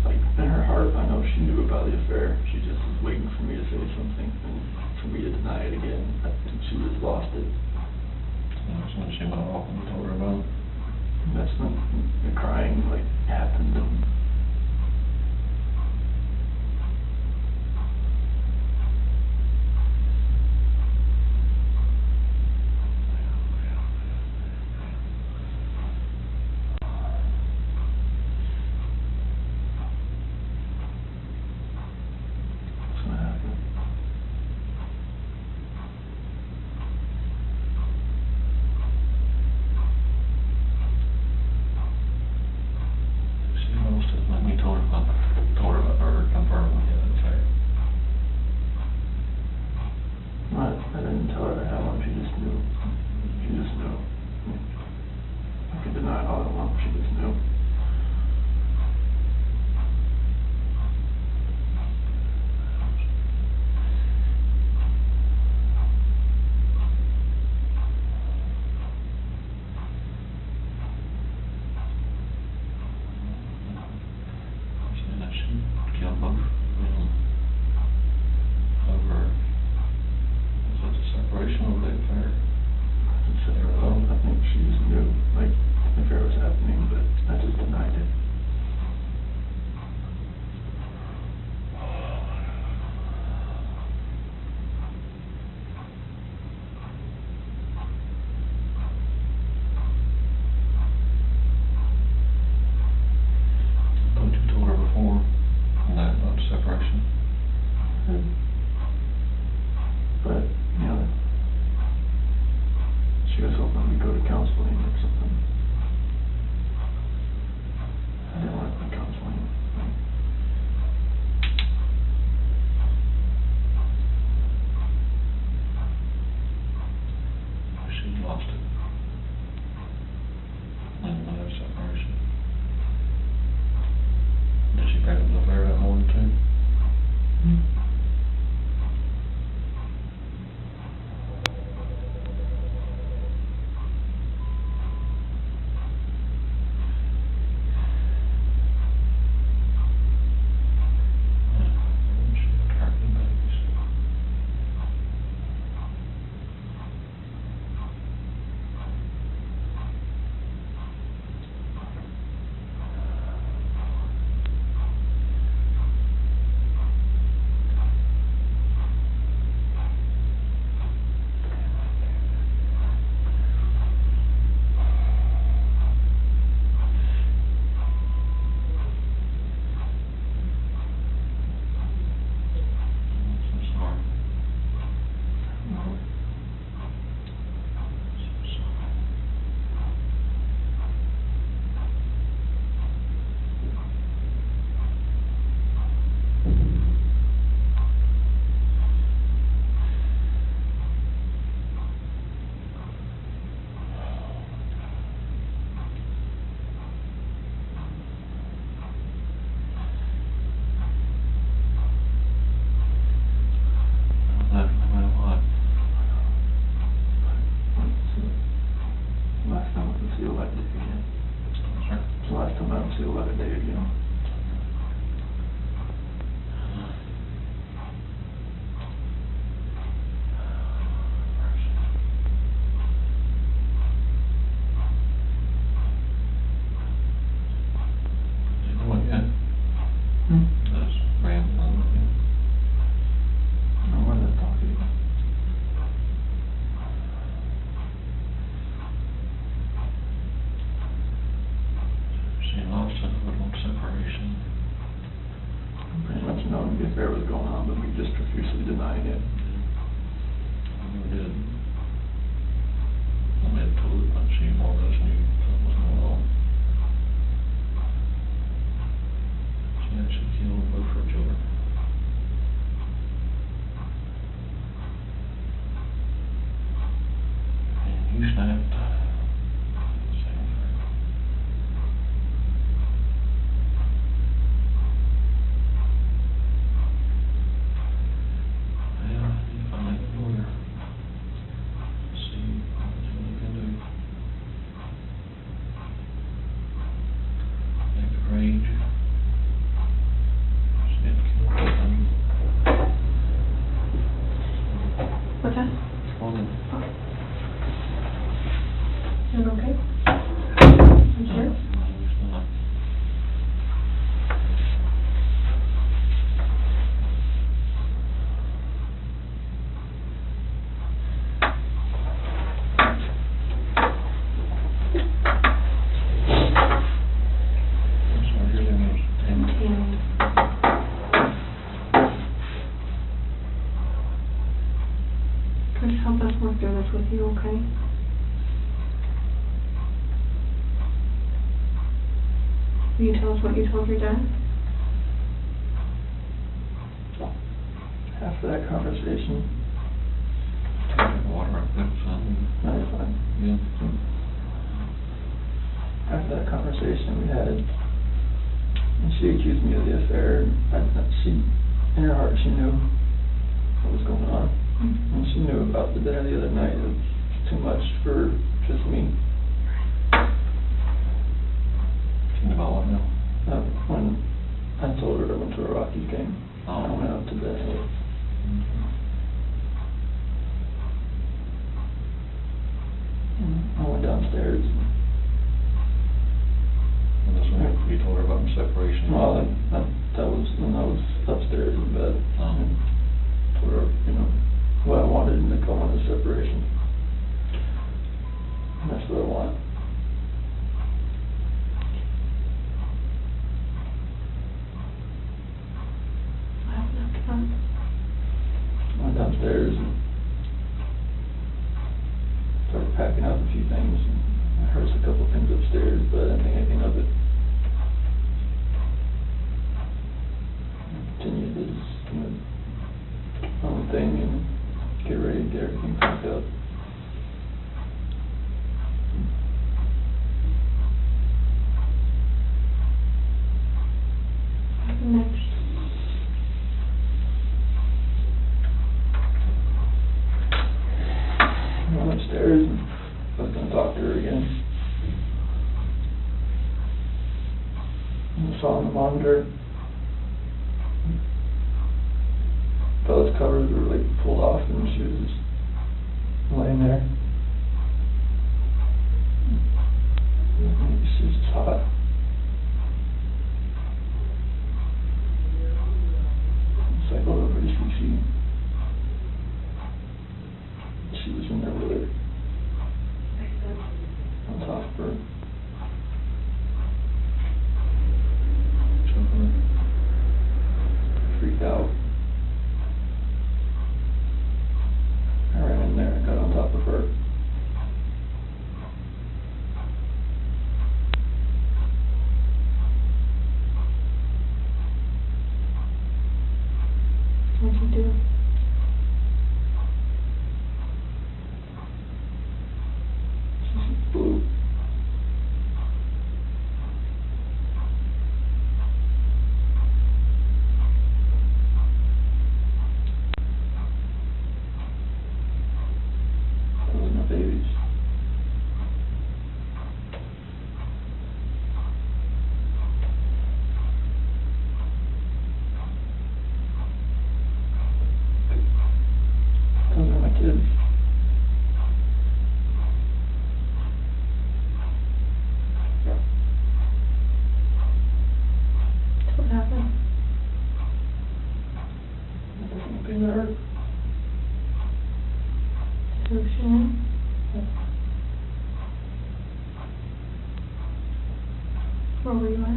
Like, in her heart, I know she knew about the affair. She just was waiting for me to say something and for me to deny it again. I think she just lost it. That's when she went off and told her about it. And that's when the crying, like, happened and what's gonna happen? She lost denying it. I never did. I mean, totally, but she more or less knew something was going on. She actually killed both her children. And you snapped. Same thing. Well, I need to find a lawyer. See what he can do. Make the rage. She didn't kill her. What's that? Woman. Is it okay? You sure? No, it's not. I'm sorry, your name was Tammy. Tammy. Chris, help us work through this with you, okay? Will you tell us what you told your dad? After that conversation, Take water up there, something. no, you're fine. Yeah. After that conversation we had, and she accused me of the affair, she, in her heart, she knew what was going on. And she knew about the dinner the other night. It was too much for just me. Think about what now? When I told her I went to a Rockies game, Oh. I went out to bed. I went downstairs. And that's when you told her about the separation. Well, that was when I was upstairs in bed. Oh. And told her, what I wanted and to go on a separation. And that's what I want. What happened after that? Went downstairs and started packing up a few things. And I heard a couple things upstairs, but I didn't think anything of it. I continued to just, own thing and get ready to get everything packed up. What happened next? I went upstairs and I was gonna talk to her again. And I saw on the monitor, Bella's covers were like pulled off and she was just laying there. And she was just hot. So I go over to Cece. She was in there with her, on top of her. Freaked out. I ran in there and got on top of her. What'd you do? She blew. Those are my babies. Those are my kids. So what happened? Nothing to hurt. So she knew? Where were you at?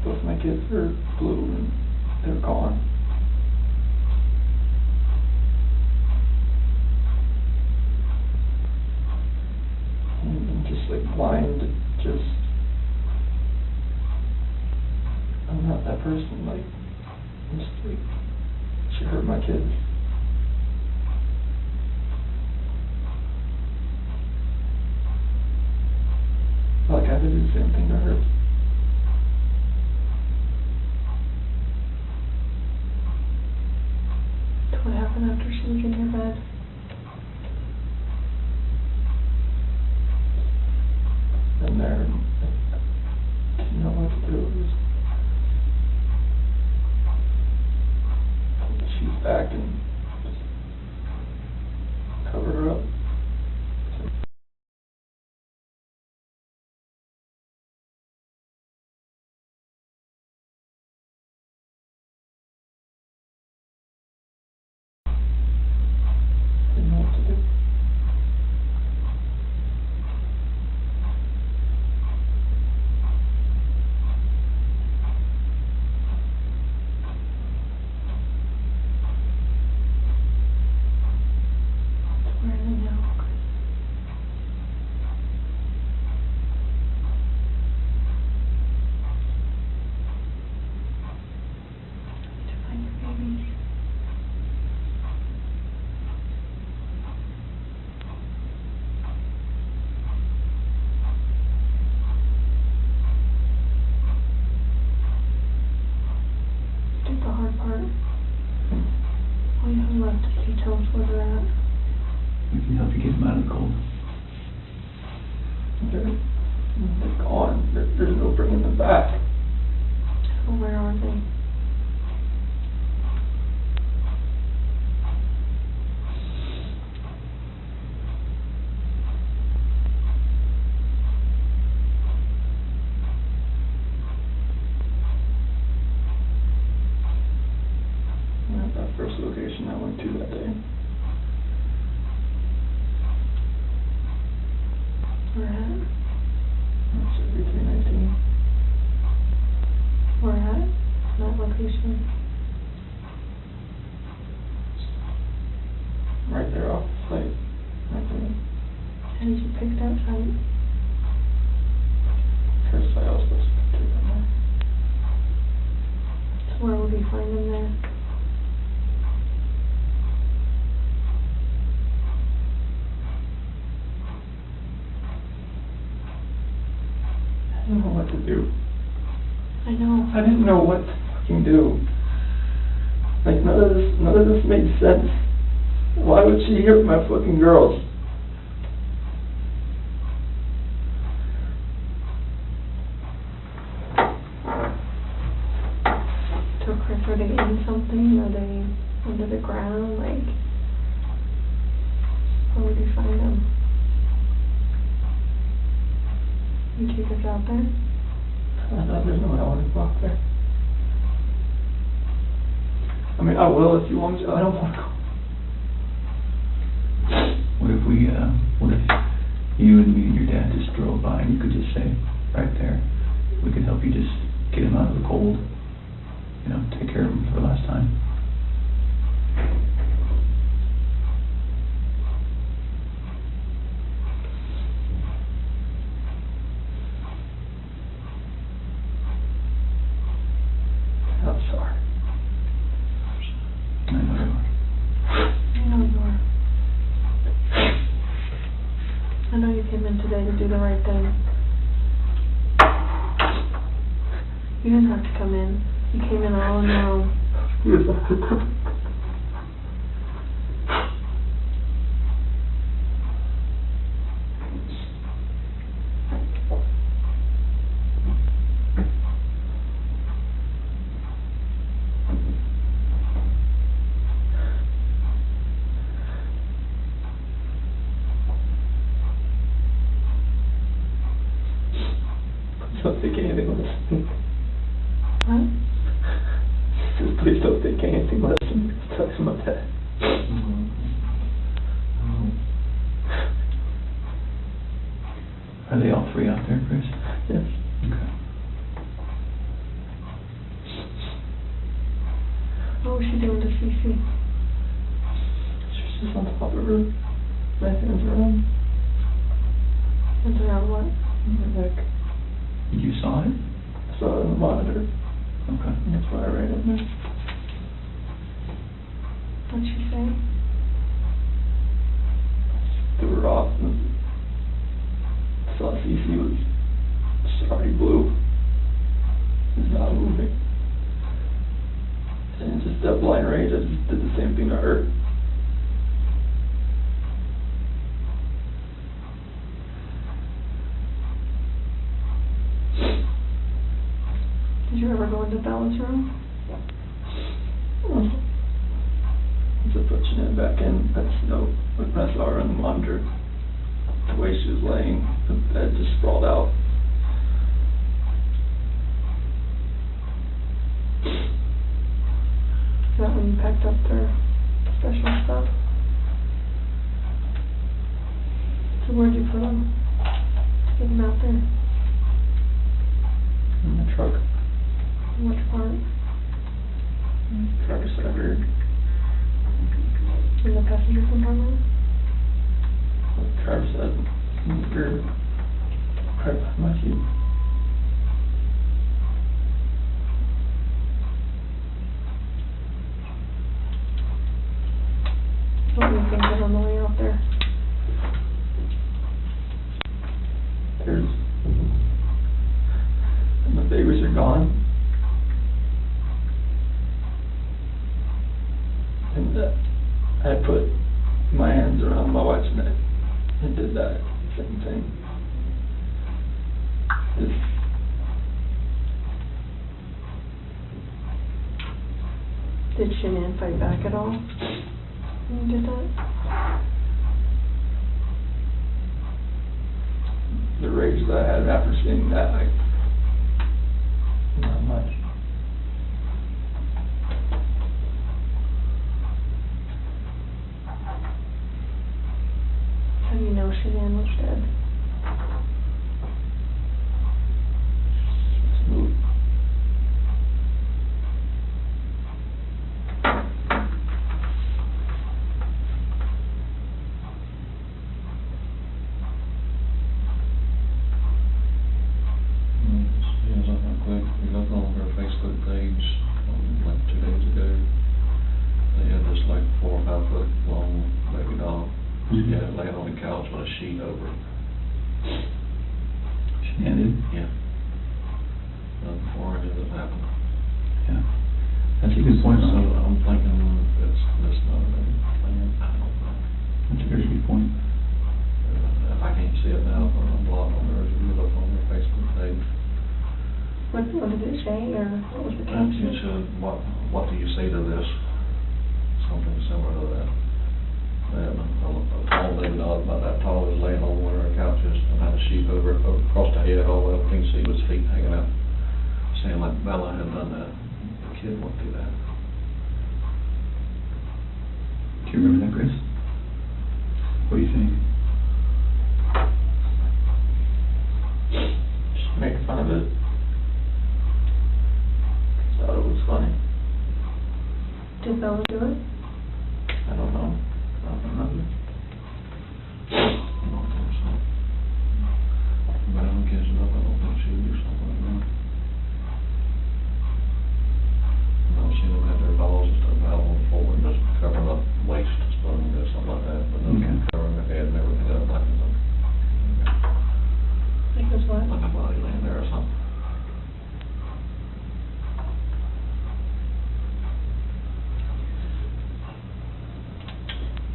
both my kids are blue and they're gone. And I'm just like blind, I'm not that person, like, I'm just like, she hurt my kids. Like, I did the same thing to her. What happened after she was in your bed? And there, I didn't know what to do. She's back and just cover her up. Didn't know what to do. Where are they now? I need to find your babies. Did the hard part. All you have left is to tell us where they're at. We can help you get them out of the cold. They're gone. There's no bringing them back. Well, where are they? At that first location I went to that day. Where at? That's 3319. Where at? That location. Right there off the site. Right there. How did you pick that site? First site I was supposed to take them there. So where would we find them there? I didn't know what to do. I know. I didn't know what to fucking do. Like, none of this made sense. Why would she hurt my fucking girls? So, Chris, are they in something? Are they under the ground? Like, where would you find them? You take us out there? There's no way I want to go out there. I mean, I will if you want me to. I don't want to go. What if you and me and your dad just drove by and you could just say, right there, we could help you just get him out of the cold, you know, take care of him for the last time. I'm sorry. I know you are. I know you are. I know you came in today to do the right thing. You didn't have to come in. You came in all on your own. Yes. Don't take anything less than me. What? Just please don't take anything less than me. Tell him about that. Are they all three out there, Chris? Yes. Okay. What was she doing to Cece? She's just on top of her. My hands around Hands around what? my neck. You saw it? I saw it on the monitor. Okay. And that's why I ran in there. What'd she say? Threw her off and saw Cece was already blue. It's not moving. And just that blind rage, I just did the same thing to her. Did you ever go into Bella's room? Just pushing it back in, that's no, when I saw her on the monitor, the way she was laying, the bed just sprawled out. Is that when you packed up their special stuff? So where'd you put them? Get them out there. In the truck, Which part? driver's side rear, In the passenger compartment? driver's side, rear, right behind my seat. What were you thinking on the way out there? There's, and the babies are gone. And I put my hands around my wife's neck and did that same thing. Just Did Shanann fight back at all when you did that? the rage that I had after seeing that, not much. How do you know Shanann was dead? Smooth. Yes, I think we looked on her Facebook page, like 2 days ago. They had this like 4 or 5 foot long baby doll. Mhm. Yeah, laying on the couch with a sheet over it. She ended? Yeah. Before any of this happened. Yeah. That's a good point, So Ronnie. I'm thinking it's not a plan, I don't know. That's a very good point. If I can't see it now, I'm blocked on there, if you look on their Facebook page. What did it say, or what was the It caption? said, what do you say to this? Something similar to that. And a small baby doll about that tall was laying on one of our couches and had a sheet over it, across the head, all the way up, you can see his feet hanging out. Saying like Bella had done that. The kid went through that. Do you remember that, Chris? What do you think? Just make fun of it. Thought it was funny. Did Bella do it? I don't know. I don't remember. I don't think so. But I don't catch it up, I don't think she would do something like that. I've seen them have their dolls and stuff out on the floor and just covering up waist and stuff, and something like that, but Okay. then covering their head and everything up like Like this what? a body laying there or something.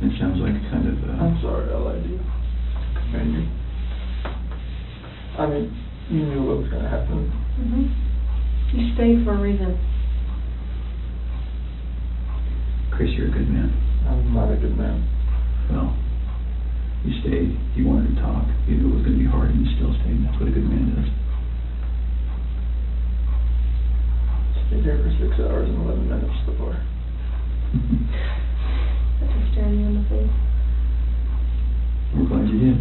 It sounds like kind of, I'm sorry I lied to you. Commander. I mean, you knew what was gonna happen. Mm-hmm. You stayed for a reason. Chris, you're a good man. I'm not a good man. Well, you stayed, you wanted to talk, you knew it was gonna be hard, and you still stayed, and that's what a good man does. Stayed here for 6 hours and 11 minutes before. Just staring you in the face. We're glad you did.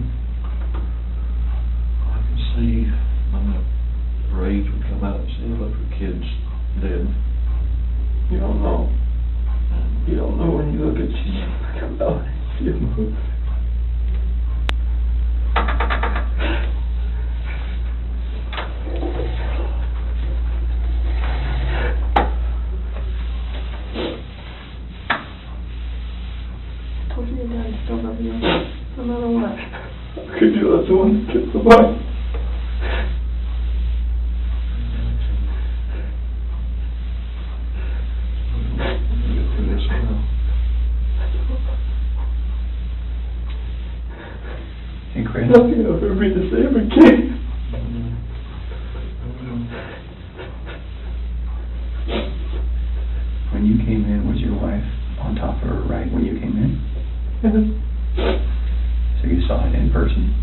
I can see, rage would come out and see if the kid's dead. You don't know. What? Get through this now. Hey, Chris, Nothing will ever be the same again. when you came in, was your wife on top of her right when you came in? So you saw it in person?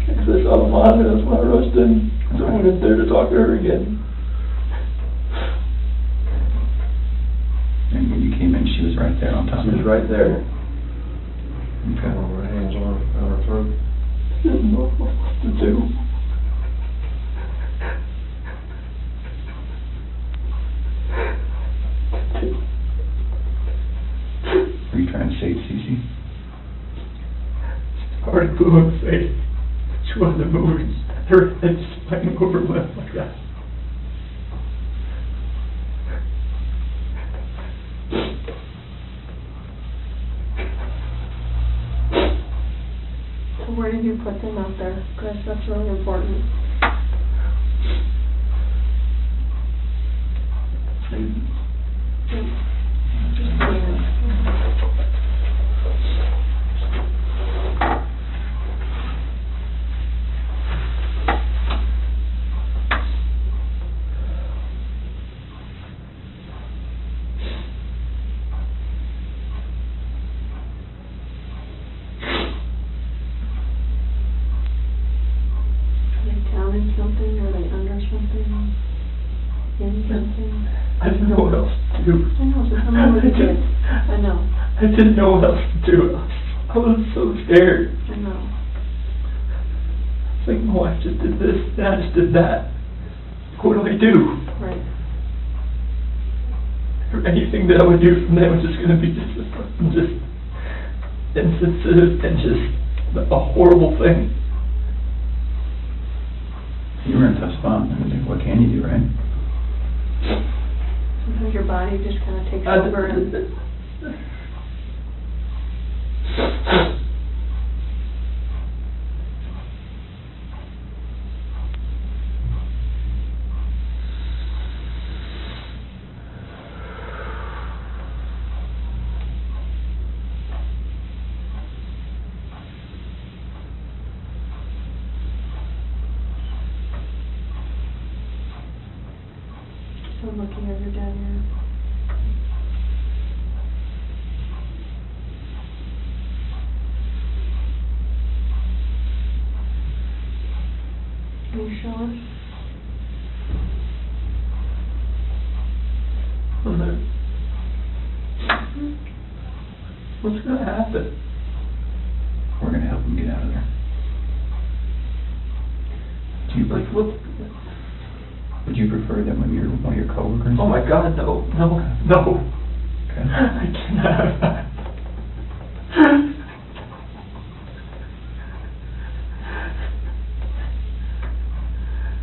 Because I saw the monitor, that's why I rushed in. So I went in there to talk to her again. And when you came in, she was right there on top She of was you? right there. Okay. One of her hands on her throat. I didn't know what to do. Were you trying to save Cece? Already blew in the face. She wasn't moving. Her head just went overwhelmed like that. So where did you put them out there? Chris, that's really important. Are they down in something? Are they under something? In something? I didn't know what else to do. I know, so tell me what you did. I know, I didn't know what else to do. I was so scared. I know. It's like, my wife just did this, and I just did that. What do I do? Right. Anything that I would do from them was just gonna be just insensitive and just a horrible thing. You were in a tough spot. I mean, what can you do, right? Sometimes your body just kind of takes over and... So I'm looking over down here. Can you show us? And then, what's gonna happen? We're gonna help them get out of there. Do you, Like, what? would you prefer that one of your coworkers? Oh my God, no. Okay. I cannot have that.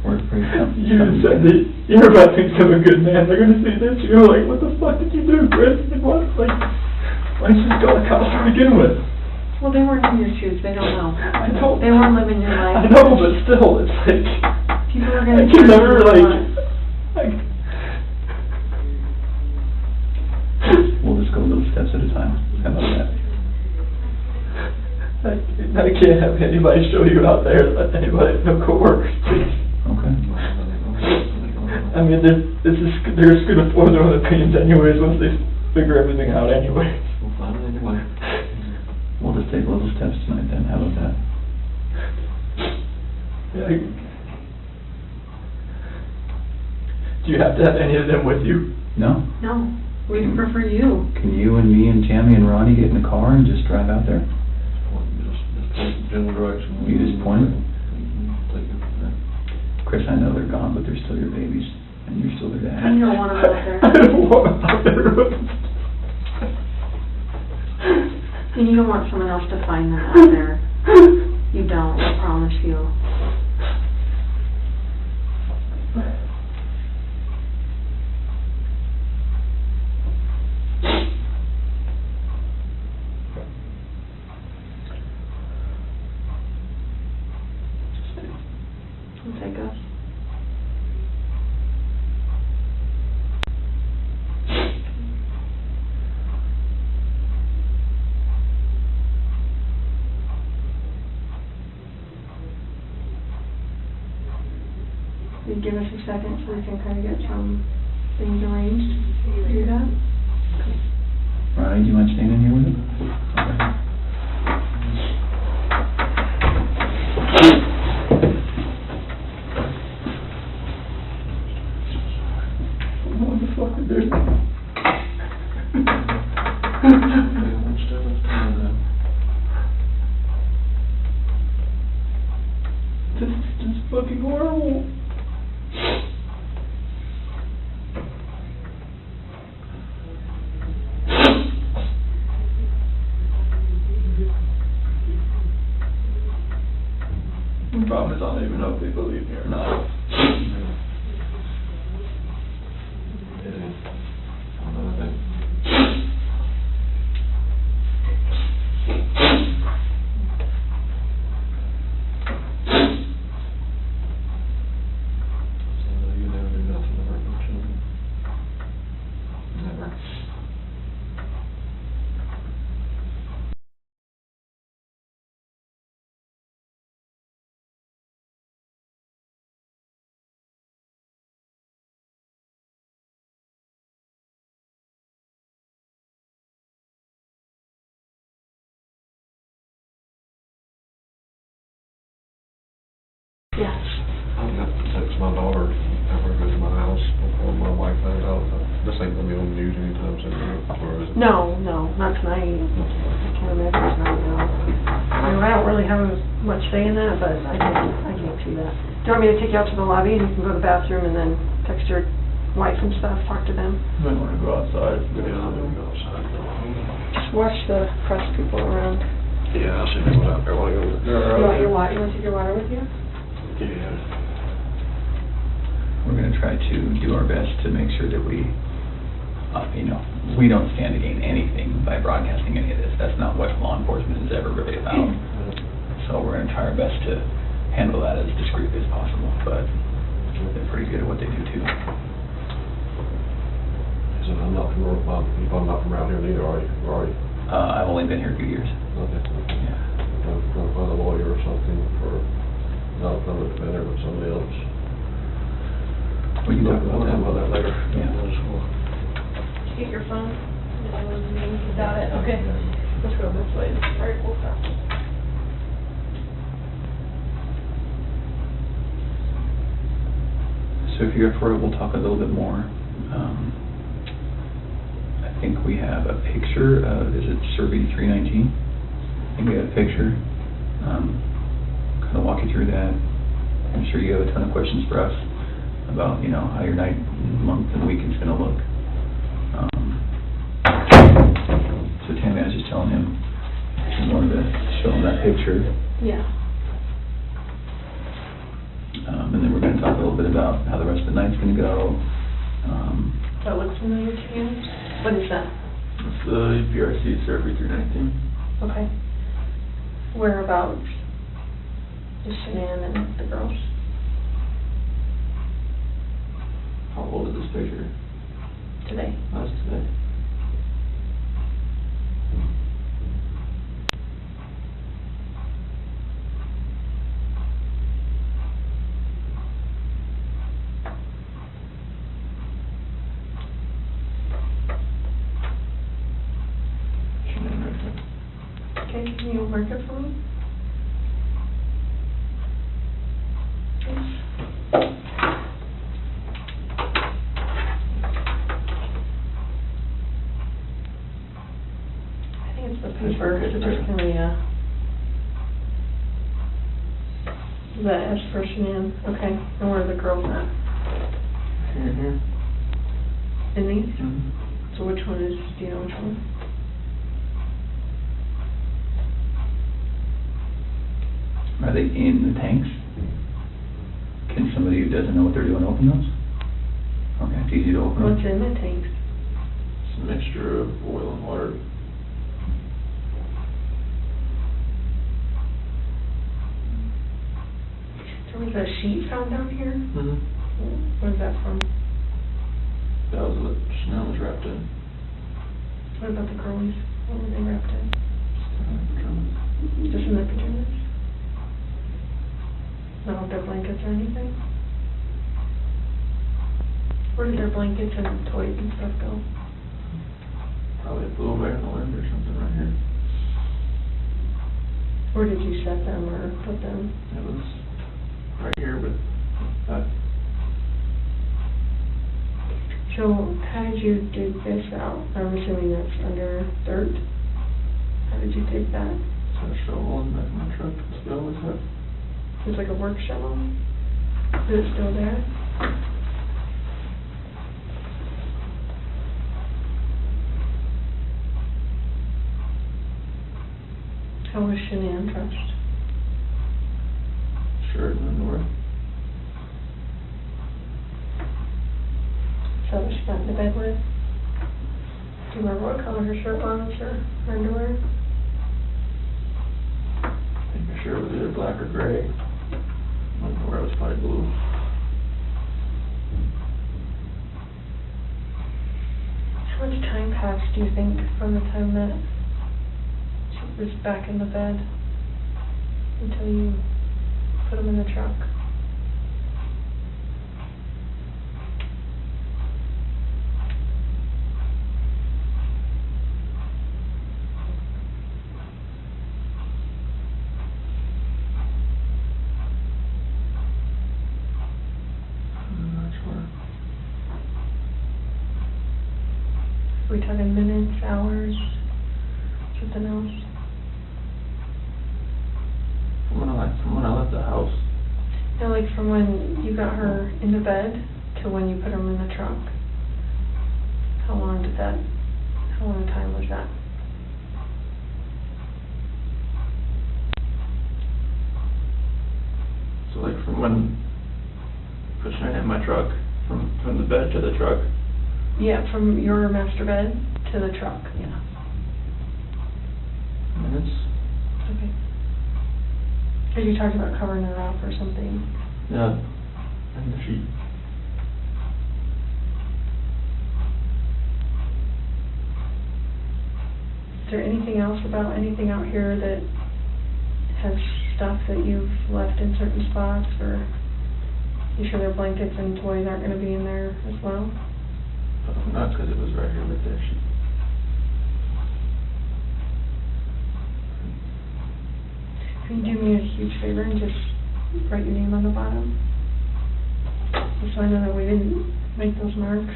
We're afraid some. You said that you're about to become a good man. They're gonna see this. You're like, what the fuck did you do, Chris? Like, what? Like, why didn't you just go to college to begin with? Well, they weren't in your shoes, they don't know. I know. They weren't living your life. I know, but still, it's like, People are I gonna can judge never, you like, what? We'll just go little steps at a time. How about that? I can't have anybody show you out there, let anybody, no coworkers, please. Okay. I mean, they're just gonna form their own opinions anyways, once they figure everything out anyway. We'll find it anyway. We'll just take little steps tonight then. How about that? Yeah, do you have to have any of them with you? No? No, we prefer you. Can you and me and Tammy and Ronnie get in the car and just drive out there? Just take general direction. You just point it? Take it from there. Chris, I know they're gone, but they're still your babies, and you're still their dad. And you don't want them out there. I don't want them out there. And you don't want someone else to find them out there. You don't, I promise you. You give us a second so we can kind of get some things arranged. Do that? Ronnie, do you mind staying in here with him? What the fuck is this? This is fucking horrible. The problem is I don't even know if they believe me or not. You never do nothing to hurt no children. Never. Yes. I got to text my daughter, have her go to my house before my wife found out. This ain't gonna be on the news anytime soon, or is it? No, not tonight. I can't imagine tonight, no. I mean, I don't really have much say in that, but I can't see that. Do you want me to take you out to the lobby and you can go to the bathroom and then text your wife and stuff, talk to them? You might wanna go outside. Yeah, I'm gonna go outside. Just watch the press people around. Yeah, I'll see if anyone's out there while I go. You want your water, you want to take your water with you? Yeah. We're gonna try to do our best to make sure that we, we don't stand to gain anything by broadcasting any of this. That's not what law enforcement is ever really about. So we're gonna try our best to handle that as discreetly as possible, but they're pretty good at what they do too. So I'm not from, I'm not from around here neither, are you? I've only been here a few years. Okay. Yeah. I'm going to find a lawyer or something for, not a public defender, but somebody else. We can talk We'll talk about that later. Yeah. Did you get your phone? You got it, okay. Let's go this way. All right, we'll stop. So if you're up for it, we'll talk a little bit more. I think we have a picture of, is it Survey 319? I think we have a picture. Kind of walk you through that. I'm sure you have a ton of questions for us about, how your night, month, and weekend's gonna look. So Tammy, I was just telling him, I wanted to show him that picture. Yeah. And then we're gonna talk a little bit about how the rest of the night's gonna go. That looks familiar to you? What is that? It's the PRC Survey 319. Okay. Whereabouts? Just Shanann and the girls? How old is this picture? Today. That's today. Okay, can you mark it for me? I think it's the paper, it's just gonna be the S for Shanann, okay, and where are the girls at? Here. In these? Mm-hmm. So which one is, do you know which one? Are they in the tanks? Can somebody who doesn't know what they're doing open those? Okay, it's easy to open them. What's in the tanks? It's a mixture of oil and water. There was a sheet found down here? Mm-hmm. Where's that from? That was what Chanel was wrapped in. What about the girlies? What were they wrapped in? Just in their pajamas? No, their blankets or anything? Where'd their blankets and toys and stuff go? Probably flew away in the wind or something right here. Where did you set them or put them? It was right here, but So, how did you dig this out? I'm assuming that's under dirt. How did you dig that? got a shovel in the back of my truck, still with it. It's like a work shovel? Is it still there? How was Shanann dressed? Shirt and underwear. So what she got into bed with? Do you remember what color her shirt was or her underwear? I think her shirt was either black or gray. Underwear was probably blue. How much time passed, do you think, from the time that she was back in the bed until you put them in the truck? I'm not sure. Are we talking minutes, hours, something else? From when I left the house. No, like from when you got her into bed to when you put them in the truck. How long a time was that? So like from when pushing her in my truck, from the bed to the truck. Yeah, from your master bed to the truck, yeah. Minutes. Okay. Because you talked about covering her up or something. Yeah. And the sheet. Is there anything else about anything out here that has stuff that you've left in certain spots, or you sure their blankets and toys aren't going to be in there as well? Not because it was right here with their sheet. Can you do me a huge favor and just write your name on the bottom? Just so I know that we didn't make those marks.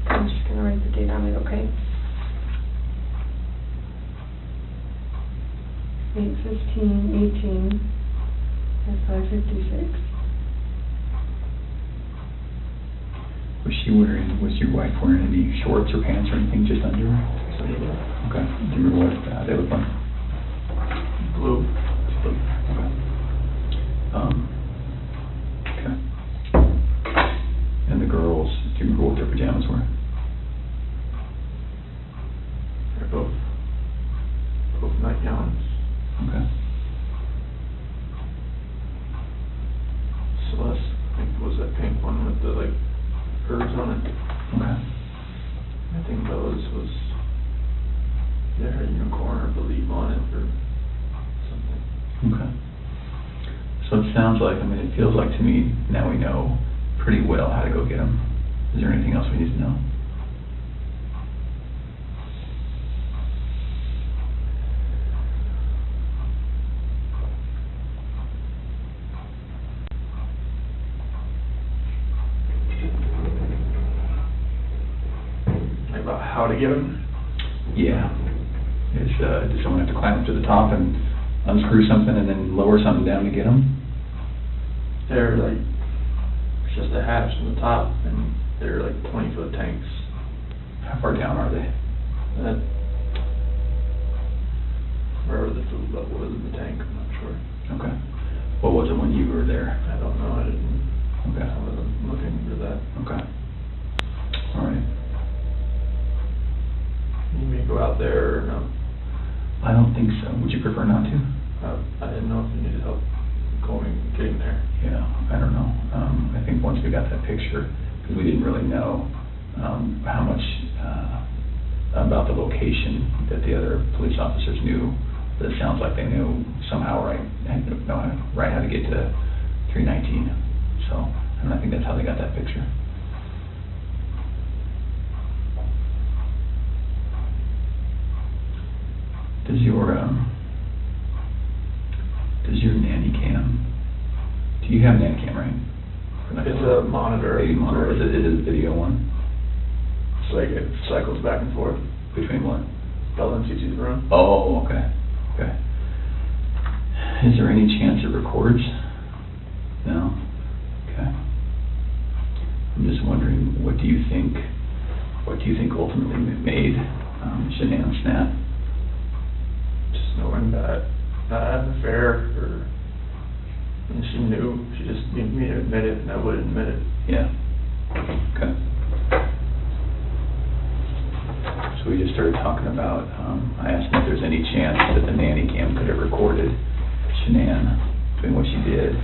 I'm just going to write the date on it, okay? 8/15/18 at 5:56. Was your wife wearing any shorts or pants or anything, just underwear? Okay. Do you remember what they look like? Blue. Okay. And the girls, do you remember what their pajamas were? They're both nightgowns. Okay. Celeste, I think, was that pink one with the like curves on it. Okay. I think Bella's was their unicorn or believe on it or something. Okay. So it sounds like, it feels like to me, now we know pretty well how to go get them. Is there anything else we need to know? Like about how to get them? Yeah. Does someone have to climb up to the top and unscrew something and then lower something down to get them? They're like, it's just a hatch on the top, and they're like 20-foot tanks. How far down are they? That, wherever the food level is in the tank, I'm not sure. Okay. What was it when you were there? I don't know, Okay. I wasn't looking for that. Okay. All right. You may go out there or no? I don't think so. Would you prefer not to? I didn't know if you needed help getting there. Yeah, I don't know. I think once we got that picture, because we didn't really know how much about the location that the other police officers knew, but it sounds like they knew somehow right how to get to 319. So, and I think that's how they got that picture. Does your nanny cam, do you have a nanny cam, right? It's a monitor. Baby monitor, is it a video one? It's like it cycles back and forth. Between what? Bella and Cece's room. Oh, okay, okay. Is there any chance it records? No? Okay. I'm just wondering, what do you think ultimately made Shanann snap? Just knowing that I had an affair, and she knew, she just needed me to admit it, and I would admit it. Yeah. Okay. So we just started talking about, I asked him if there's any chance that the nanny cam could have recorded Shanann doing what she did.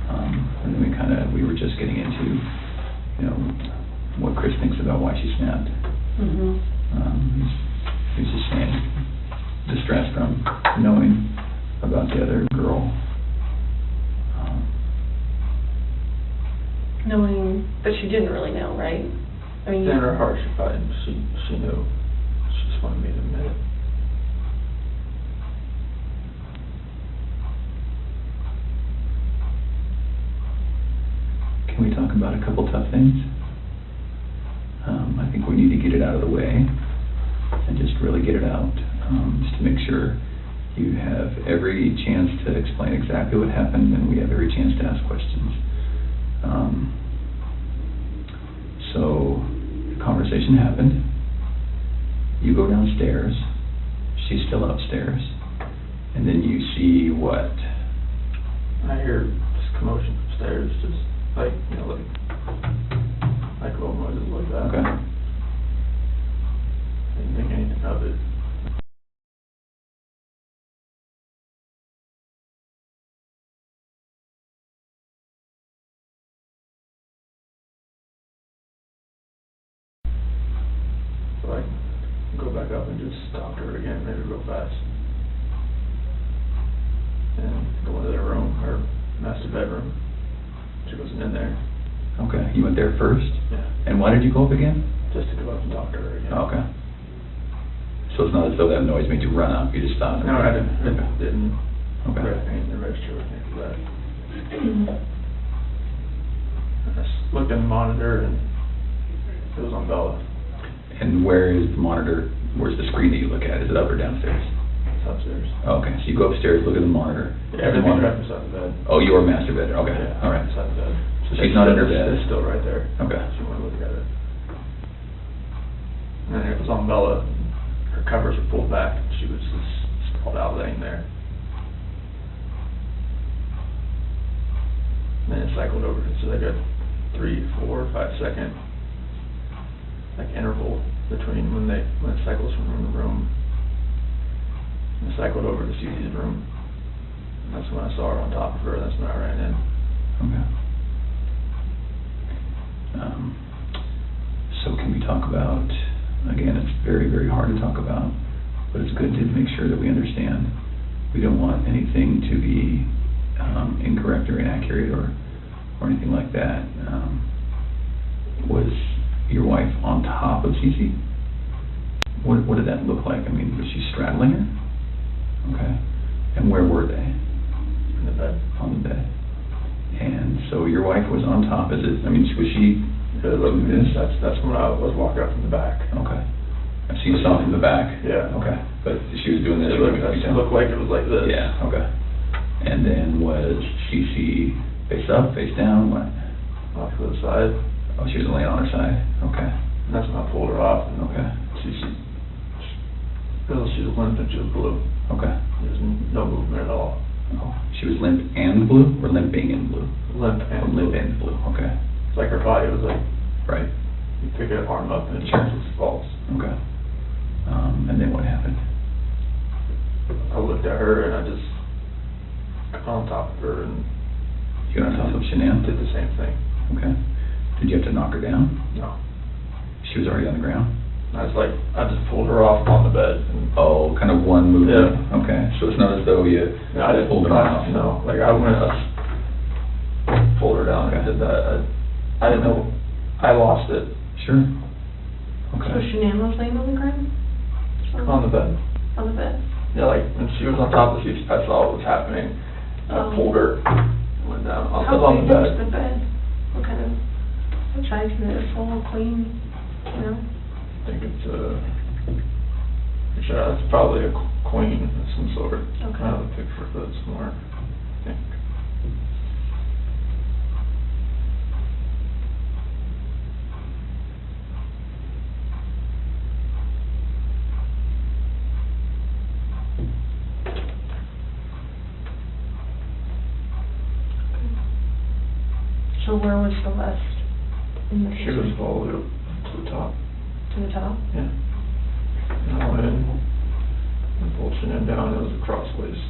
And then we were just getting into, you know, what Chris thinks about why she snapped. He's just saying, distressed from knowing about the other girl. Knowing, but she didn't really know, right? I mean, In her heart, she knew. She just wanted me to admit it. Can we talk about a couple tough things? I think we need to get it out of the way and just really get it out, just to make sure you have every chance to explain exactly what happened and we have every chance to ask questions. So the conversation happened. You go downstairs. She's still upstairs. And then you see what? I hear just commotion upstairs, just like, you know, like little noises like that. Okay. Didn't think anything of it. So I go back up and just talk to her again, maybe real fast. And go into their room, her master bedroom. She wasn't in there. Okay. You went there first? Yeah. And why did you go up again? Just to go up and talk to her again. Oh, okay. So it's not as though that noise made you run up, you just thought... No, I didn't. Okay. Didn't. Okay. Put anything in the register with me for that. I just looked in the monitor and it was on Bella. And where is the monitor, where's the screen that you look at? Is it up or downstairs? It's upstairs. Oh, okay, so you go upstairs, look at the monitor. Yeah, everything's right beside the bed. Oh, your master bedroom, okay, Yeah, all right. beside the bed. So she's not in her bed? It's still right there. Okay. She wanted to look at it. And then it was on Bella. Her covers were pulled back. She was just sprawled out laying there. And then it cycled over. So like a 3, 4, 5 second like interval between when it cycles from room to room. And it cycled over to Susie's room. And that's when I saw her on top of her. That's when I ran in. Okay. So can we talk about, again, it's very, very hard to talk about, but it's good to make sure that we understand. We don't want anything to be incorrect or inaccurate or anything like that. Was your wife on top of Cece? What did that look like? I mean, was she straddling her? Okay. And where were they? In the bed. On the bed. And so your wife was on top. Was she doing this? That's when I was walking up from the back. Okay. So you saw it from the back? Yeah. Okay. But she was doing this? It looked like it was like this. Yeah, okay. And then was Cece face up, face down, what? Off to the side. Oh, she was laying on her side? Okay. And that's when I pulled her off. And Okay. She was limp and she was blue. Okay. There was no movement at all. Oh, she was limp and blue, or limping and blue? Limp and Oh, limp and blue, okay. It's like her body was like, Right. you pick her arm up and it Sure. just falls. Okay. And then what happened? I looked at her and I just got on top of her and You got on top of Shanann? did the same thing. Okay. Did you have to knock her down? No. She was already on the ground? I just pulled her off on the bed and Oh, kind of one movement? Yeah. Okay, so it's not as though you I didn't pulled her off? No, like I went up, pulled her down and did that. I didn't know, I lost it Sure. So Okay. Shanann was laying on the ground? on the bed. On the bed? Yeah, like, when she was on top of the seat, I saw what was happening. Oh. I pulled her, went down, I How was on big the is bed. the bed? What kind of, what size is it? Full, clean, you know? I think it's it's probably a queen of some sort. Okay. I have a picture of it somewhere, I think. So where was Celeste in the She was picture? all the way up to the top, To the top? yeah. And I went in and pulled Shanann down, it was crossways.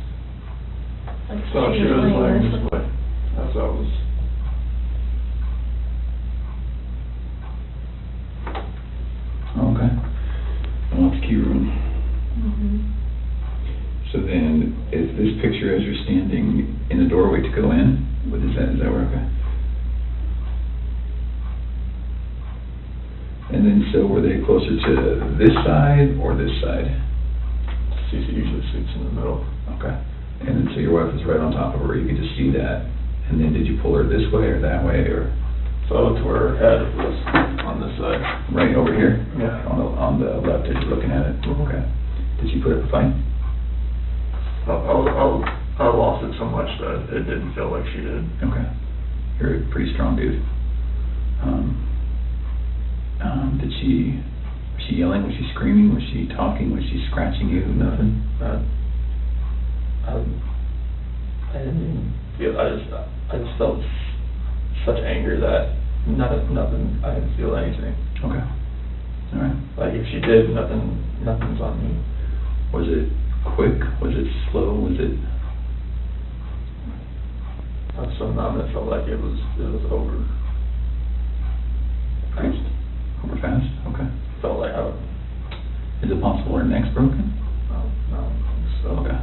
Like So she was laying this way, as I was. Okay. Well, that's key room. Mm-hmm. So then, is this picture as you're standing in the doorway to go in? What is that where, okay? And then, so were they closer to this side or this side? Cece usually sits in the middle. Okay. And then, so your wife was right on top of her, you could just see that. And then, did you pull her this way or that way, or So to her head was on this side. right over here? Yeah. On the left as you're looking at it? Okay. Did she put up a fight? I lost it so much that it didn't feel like she did. Okay. You're a pretty strong dude. Was she yelling? Was she screaming? Was she talking? Was she scratching you? Nothing? I didn't even feel, I just felt such anger that nothing, I didn't feel anything. Okay. All right. Like if she did, nothing's on me. Was it quick? Was it slow? Was it? I was so numb, it felt like it was over. Fast? Over fast? Okay. Felt like Is it possible her neck's broken? no, so. Okay.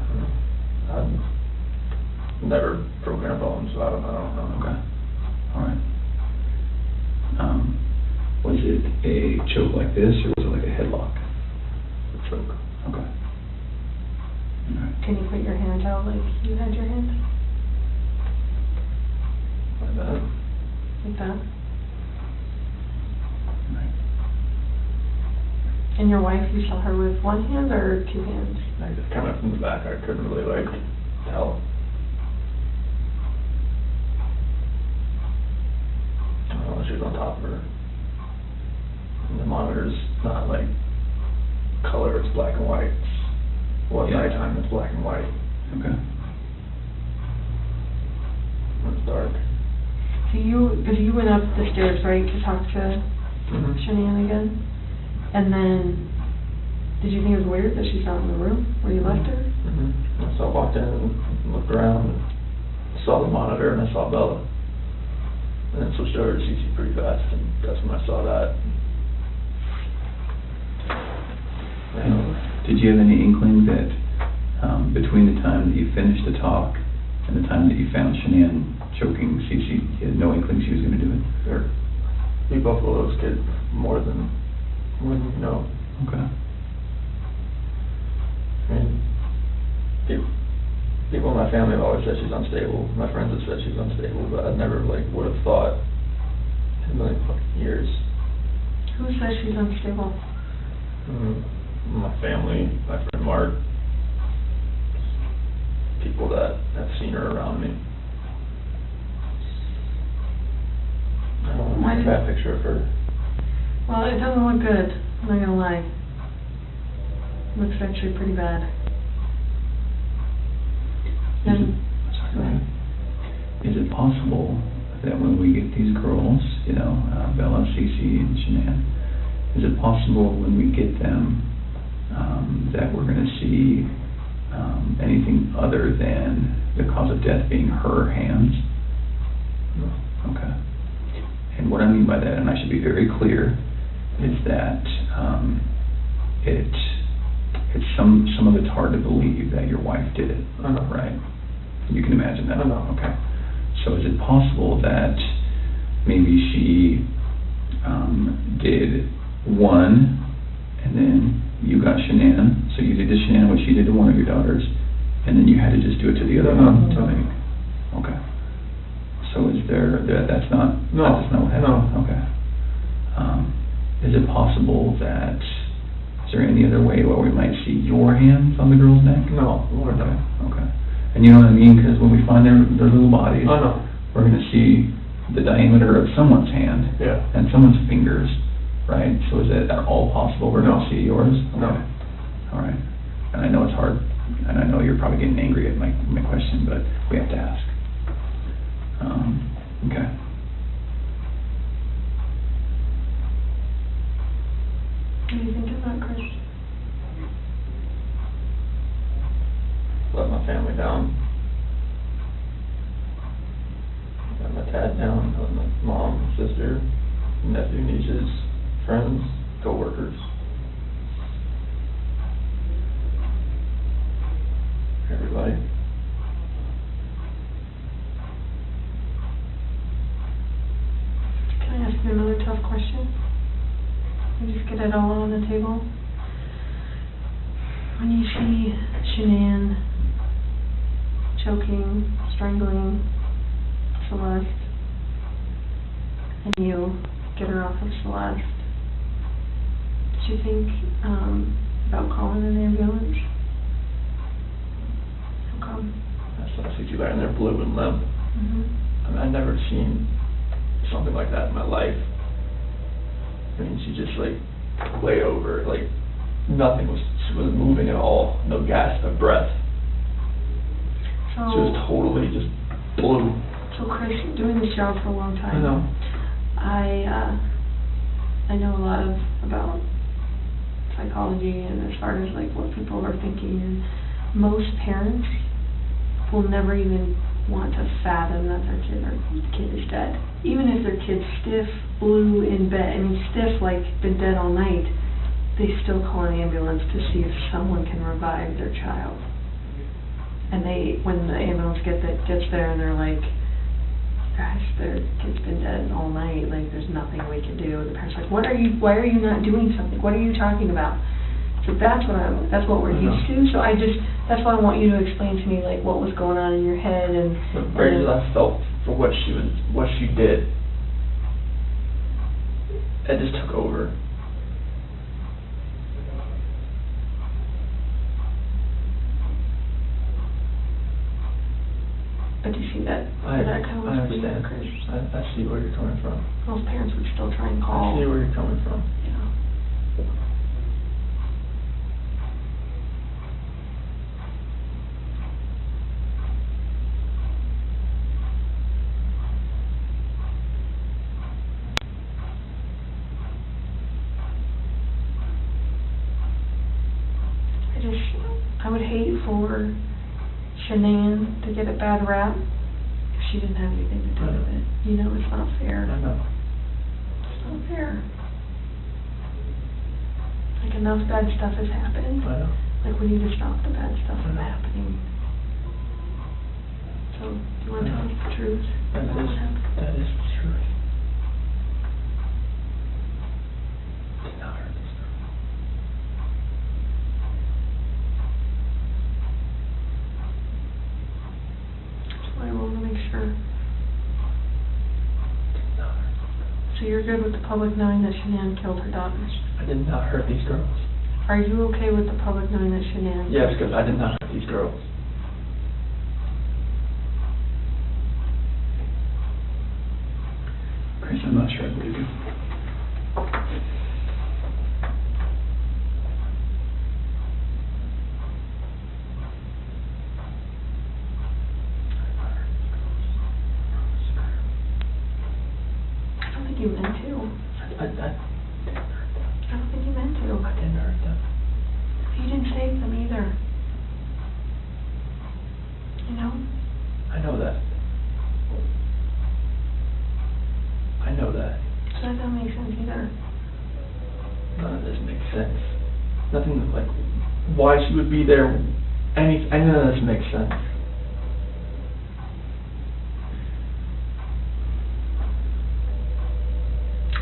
I've never broken a bone, so I don't know. Okay. All right. Was it a choke like this, or was it like a headlock? The choke. Okay. All right. Can you put your hands out like you had your hands? Like that. Like that? All right. And your wife, you saw her with one hand or two hands? I just kind of from the back, I couldn't really like tell. She was on top of her. And the monitor's not like color, it's black and white. Well, at Yeah. nighttime it's black and white. Okay. When it's dark. So because you went up the stairs, right, to talk to Shanann again? And then, did you think it was weird that she's not in the room where you left her? So I walked in and looked around and saw the monitor and I saw Bella. And then switched over to CC pretty fast, and that's when I saw that. Did you have any inkling that between the time that you finished the talk and the time that you found Shanann choking Cece, you had no inkling she was going to do it? We both love those kids more than you know. Okay. I mean, people in my family have always said she's unstable. My friends have said she's unstable, but I never like would have thought in a million fucking years. Who says she's unstable? My family, my friend Mark, people that have seen her around me. I don't Why have a did- bad picture of her. Well, it doesn't look good, I'm not gonna lie. Looks actually pretty bad. Is it possible that when we get these girls, Bella, Cece, and Shanann, is it possible when we get them that we're going to see anything other than the cause of death being her hands? No. Okay. And what I mean by that, and I should be very clear, is that some of it's hard to believe that your wife did it, I know. right? You can imagine that? I know. Okay. So is it possible that maybe she did one, and then you got Shanann, so you did to Shanann what she did to one of your daughters, and then you had to just do it to the other one to make, okay. So is that's not No, what happened? no. Okay. Is it possible that, is there any other way where we might see your hands on the girl's neck? No, Lord, no. Okay. And you know what I mean, because when we find their little bodies, I know. we're gonna see the diameter of someone's hand Yeah. and someone's fingers, right? So is it at all possible we're No. gonna see yours? No. Okay. All right. And I know it's hard, and I know you're probably getting angry at my question, but we have to ask. Okay. What do you think of that, Chris? Let my family down. Let my dad down, let my mom, sister, nephew, nieces, friends, co-workers. Everybody. Can I ask you another tough question? And just get it all on the table. When you see Shanann choking, strangling Celeste, and you get her off of Celeste, did you think about calling an ambulance? How come? That's when I see you laying there blue and limp. I mean, I've never seen something like that in my life. I mean, she just like lay over, like nothing was, she wasn't moving at all, no gasp of breath. She was So, totally just blue. so Chris, doing this job for a long time. I know. I know a lot about psychology and as far as like what people are thinking, and most parents will never even want to fathom that their kid is dead. Even if their kid's stiff, blue, in bed, I mean stiff, like been dead all night, they still call an ambulance to see if someone can revive their child. And when the ambulance gets there and they're like, gosh, their kid's been dead all night, like there's nothing we can do. The parents are like, why are you not doing something? What are you talking about? So that's what we're used to. So that's why I want you to explain to me like what was going on in your head and. The rage that I felt for what she did, it just took over. But do you see that? I kind of understand. I see where you're coming from. Most parents would still try and call. I see where you're coming from. Yeah. I would hate for Shanann to get a bad rap if she didn't have anything to do with it. You know, it's not fair. I know. It's not fair. Like, enough bad stuff has happened. I know. Like, we need to stop the bad stuff from happening. So, do you want to tell us the truth? That is the truth. Did not hurt this girl. I want to make sure. Did not hurt this girl. So you're good with the public knowing that Shanann killed her daughters? I did not hurt these girls. Are you okay with the public knowing that Shanann? Yes, because I did not hurt these girls. Chris, I'm not sure I believe you. I don't think you meant to. I didn't hurt them. I don't think you meant to. I didn't hurt them. You didn't save them either. You know? I know that. I know that. So that doesn't make sense either. None of this makes sense. Nothing like why she would be there. Any of this makes sense.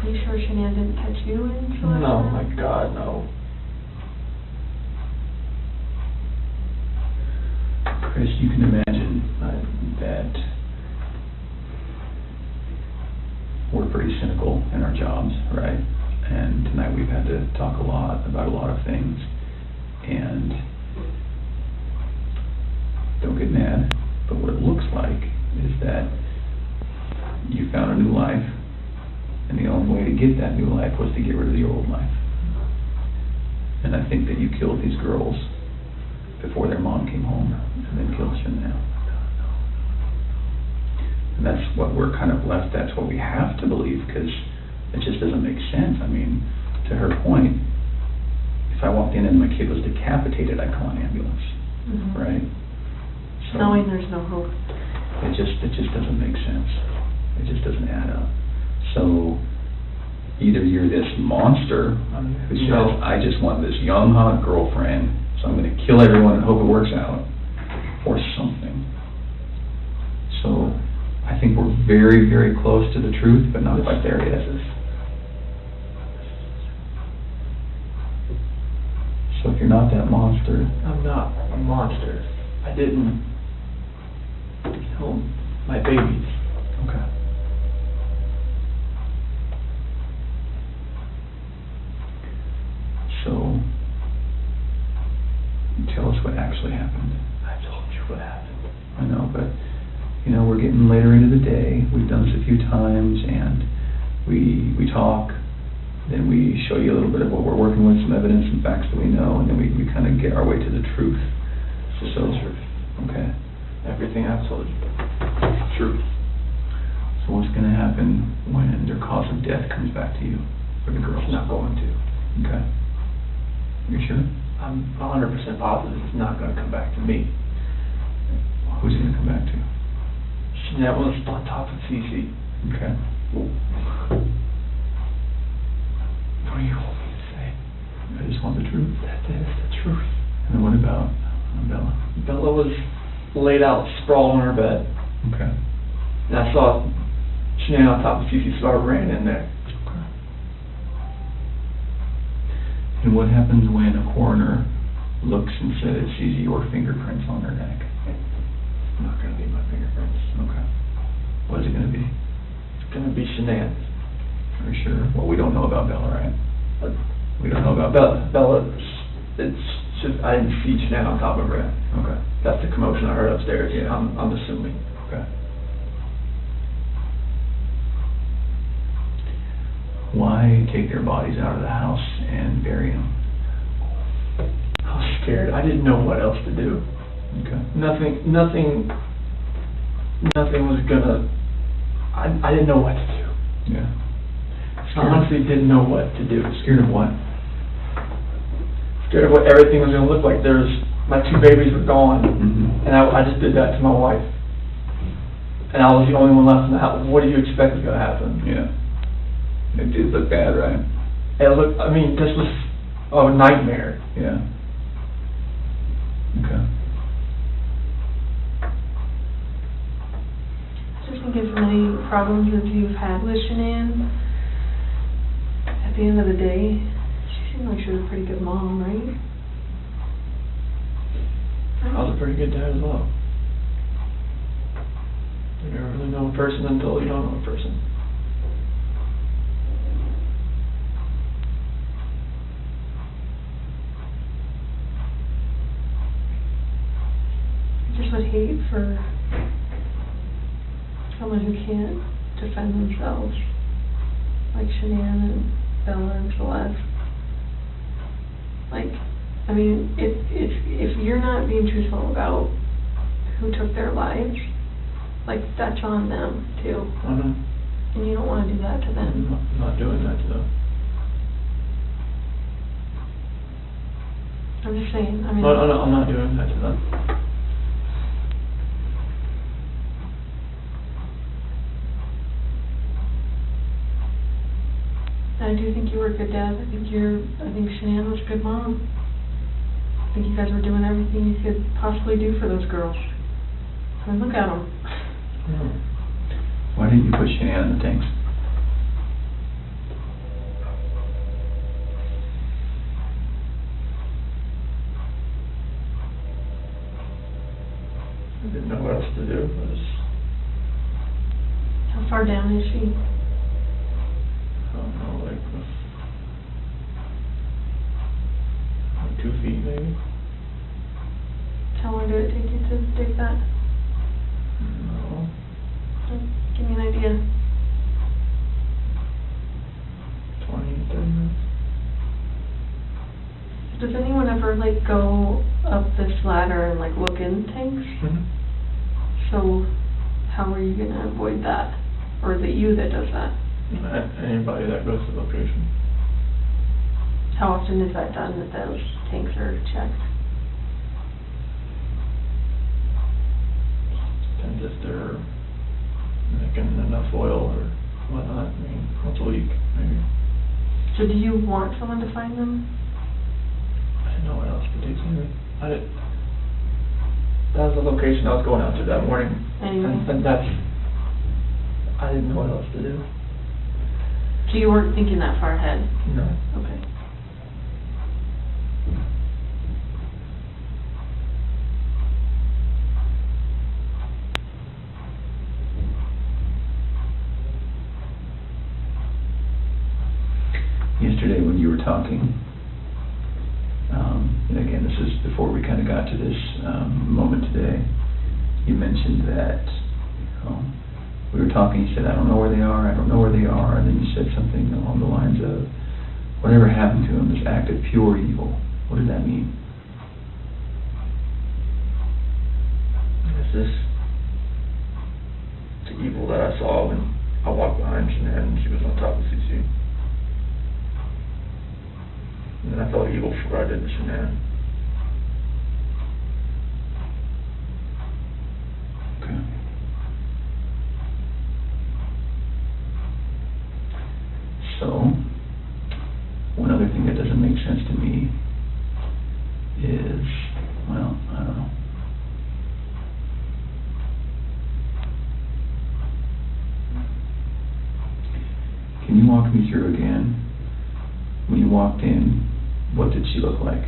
Are you sure Shanann didn't catch you in Celeste? No, my God, no. Chris, you can imagine that we're pretty cynical in our jobs, right? And tonight we've had to talk a lot about a lot of things. And don't get mad, but what it looks like is that you found a new life, and the only way to get that new life was to get rid of the old life. And I think that you killed these girls before their mom came home, and then killed Shanann. And that's what we're kind of left, that's what we have to believe, because it just doesn't make sense. I mean, to her point, if I walked in and my kid was decapitated, I'd call an ambulance, right? So Knowing there's no hope. it just doesn't make sense. It just doesn't add up. So either you're this monster who says, No. I just want this young, hot girlfriend, so I'm going to kill everyone and hope it works out, or something. So I think we're very, very close to the truth, but not quite there yet. So if you're not that monster, I'm not a monster. I didn't kill my babies. okay. So tell us what actually happened. I told you what happened. I know, but, you know, we're getting later into the day. We've done this a few times, and we talk, then we show you a little bit of what we're working with, some evidence and facts that we know, and then we kind of get our way to the truth. Just So, the truth. okay. Everything I've told you. Truth. So what's going to happen when their cause of death comes back to you, for the girls? It's not going to. Okay. You sure? I'm 100% positive it's not going to come back to me. Who's it going to come back to? That was on top of Cece. Okay. What do you want me to say? I just want the truth. That is the truth. And then what about Bella? Bella was laid out, sprawled on her bed, Okay. and I saw Shanann on top of Cece, so I ran in there. Okay. And what happens when a coroner looks and says, sees your fingerprints on her neck? It's not going to be my fingerprints. Okay. What is it going to be? It's going to be Shanann's. Are you sure? Well, we don't know about Bella, right? We don't know about Bella, it's just, I didn't see Shanann on top of her. Okay. That's the commotion I heard upstairs. Yeah. I'm assuming. Okay. Why take their bodies out of the house and bury them? I was scared. I didn't know what else to do. Okay. Nothing was gonna, I didn't know what to do. Yeah. I honestly didn't know what to do. Scared of what? Scared of what everything was gonna look like. My two babies were gone, Mm-hmm. and I just did that to my wife. And I was the only one left in the house. What do you expect is gonna happen? Yeah. It did look bad, right? This was a nightmare. Yeah. Okay. Just think as many problems as you've had with Shanann, at the end of the day, she seemed like she was a pretty good mom, right? I was a pretty good dad as well. You never really know a person until you don't know a person. I just would hate for someone who can't defend themselves, like Shanann and Bella and Celeste. If you're not being truthful about who took their lives, that's on them too, I know. and you don't want to do that to them. I'm not doing that to them. I'm just saying, No, I'm not doing that to them. I do think you were a good dad. I think Shanann was a good mom. I think you guys were doing everything you could possibly do for those girls. I mean, look at them. Why didn't you put Shanann in the tanks? far down is she? I don't know, like 2 feet maybe? How long did it take you to dig that? No. Give me an idea. 20, 30 minutes. Does anyone ever like go up this ladder and like look in tanks? So how are you gonna avoid that? Or is it you that does that? Anybody that goes to the location. How often is that done, that those tanks are checked? Depends if they're making enough oil or whatnot. I mean, once a week, maybe. So do you want someone to find them? I didn't know what else to do, Sammy. That was the location I was going out to that morning. Anyway. And I didn't know what else to do. So you weren't thinking that far ahead? No. Okay. Yesterday when you were talking, and again, this is before we kind of got to this moment today, you mentioned that we were talking, you said, I don't know where they are, and then you said something along the lines of, whatever happened to them, this act of pure evil. What did that mean? This is the evil that I saw when I walked behind Shanann and she was on top of CC. And then I felt evil for what I did to Shanann. Okay. So, one other thing that doesn't make sense to me is, well, I don't know. Can you walk me through again, when you walked in, what did she look like?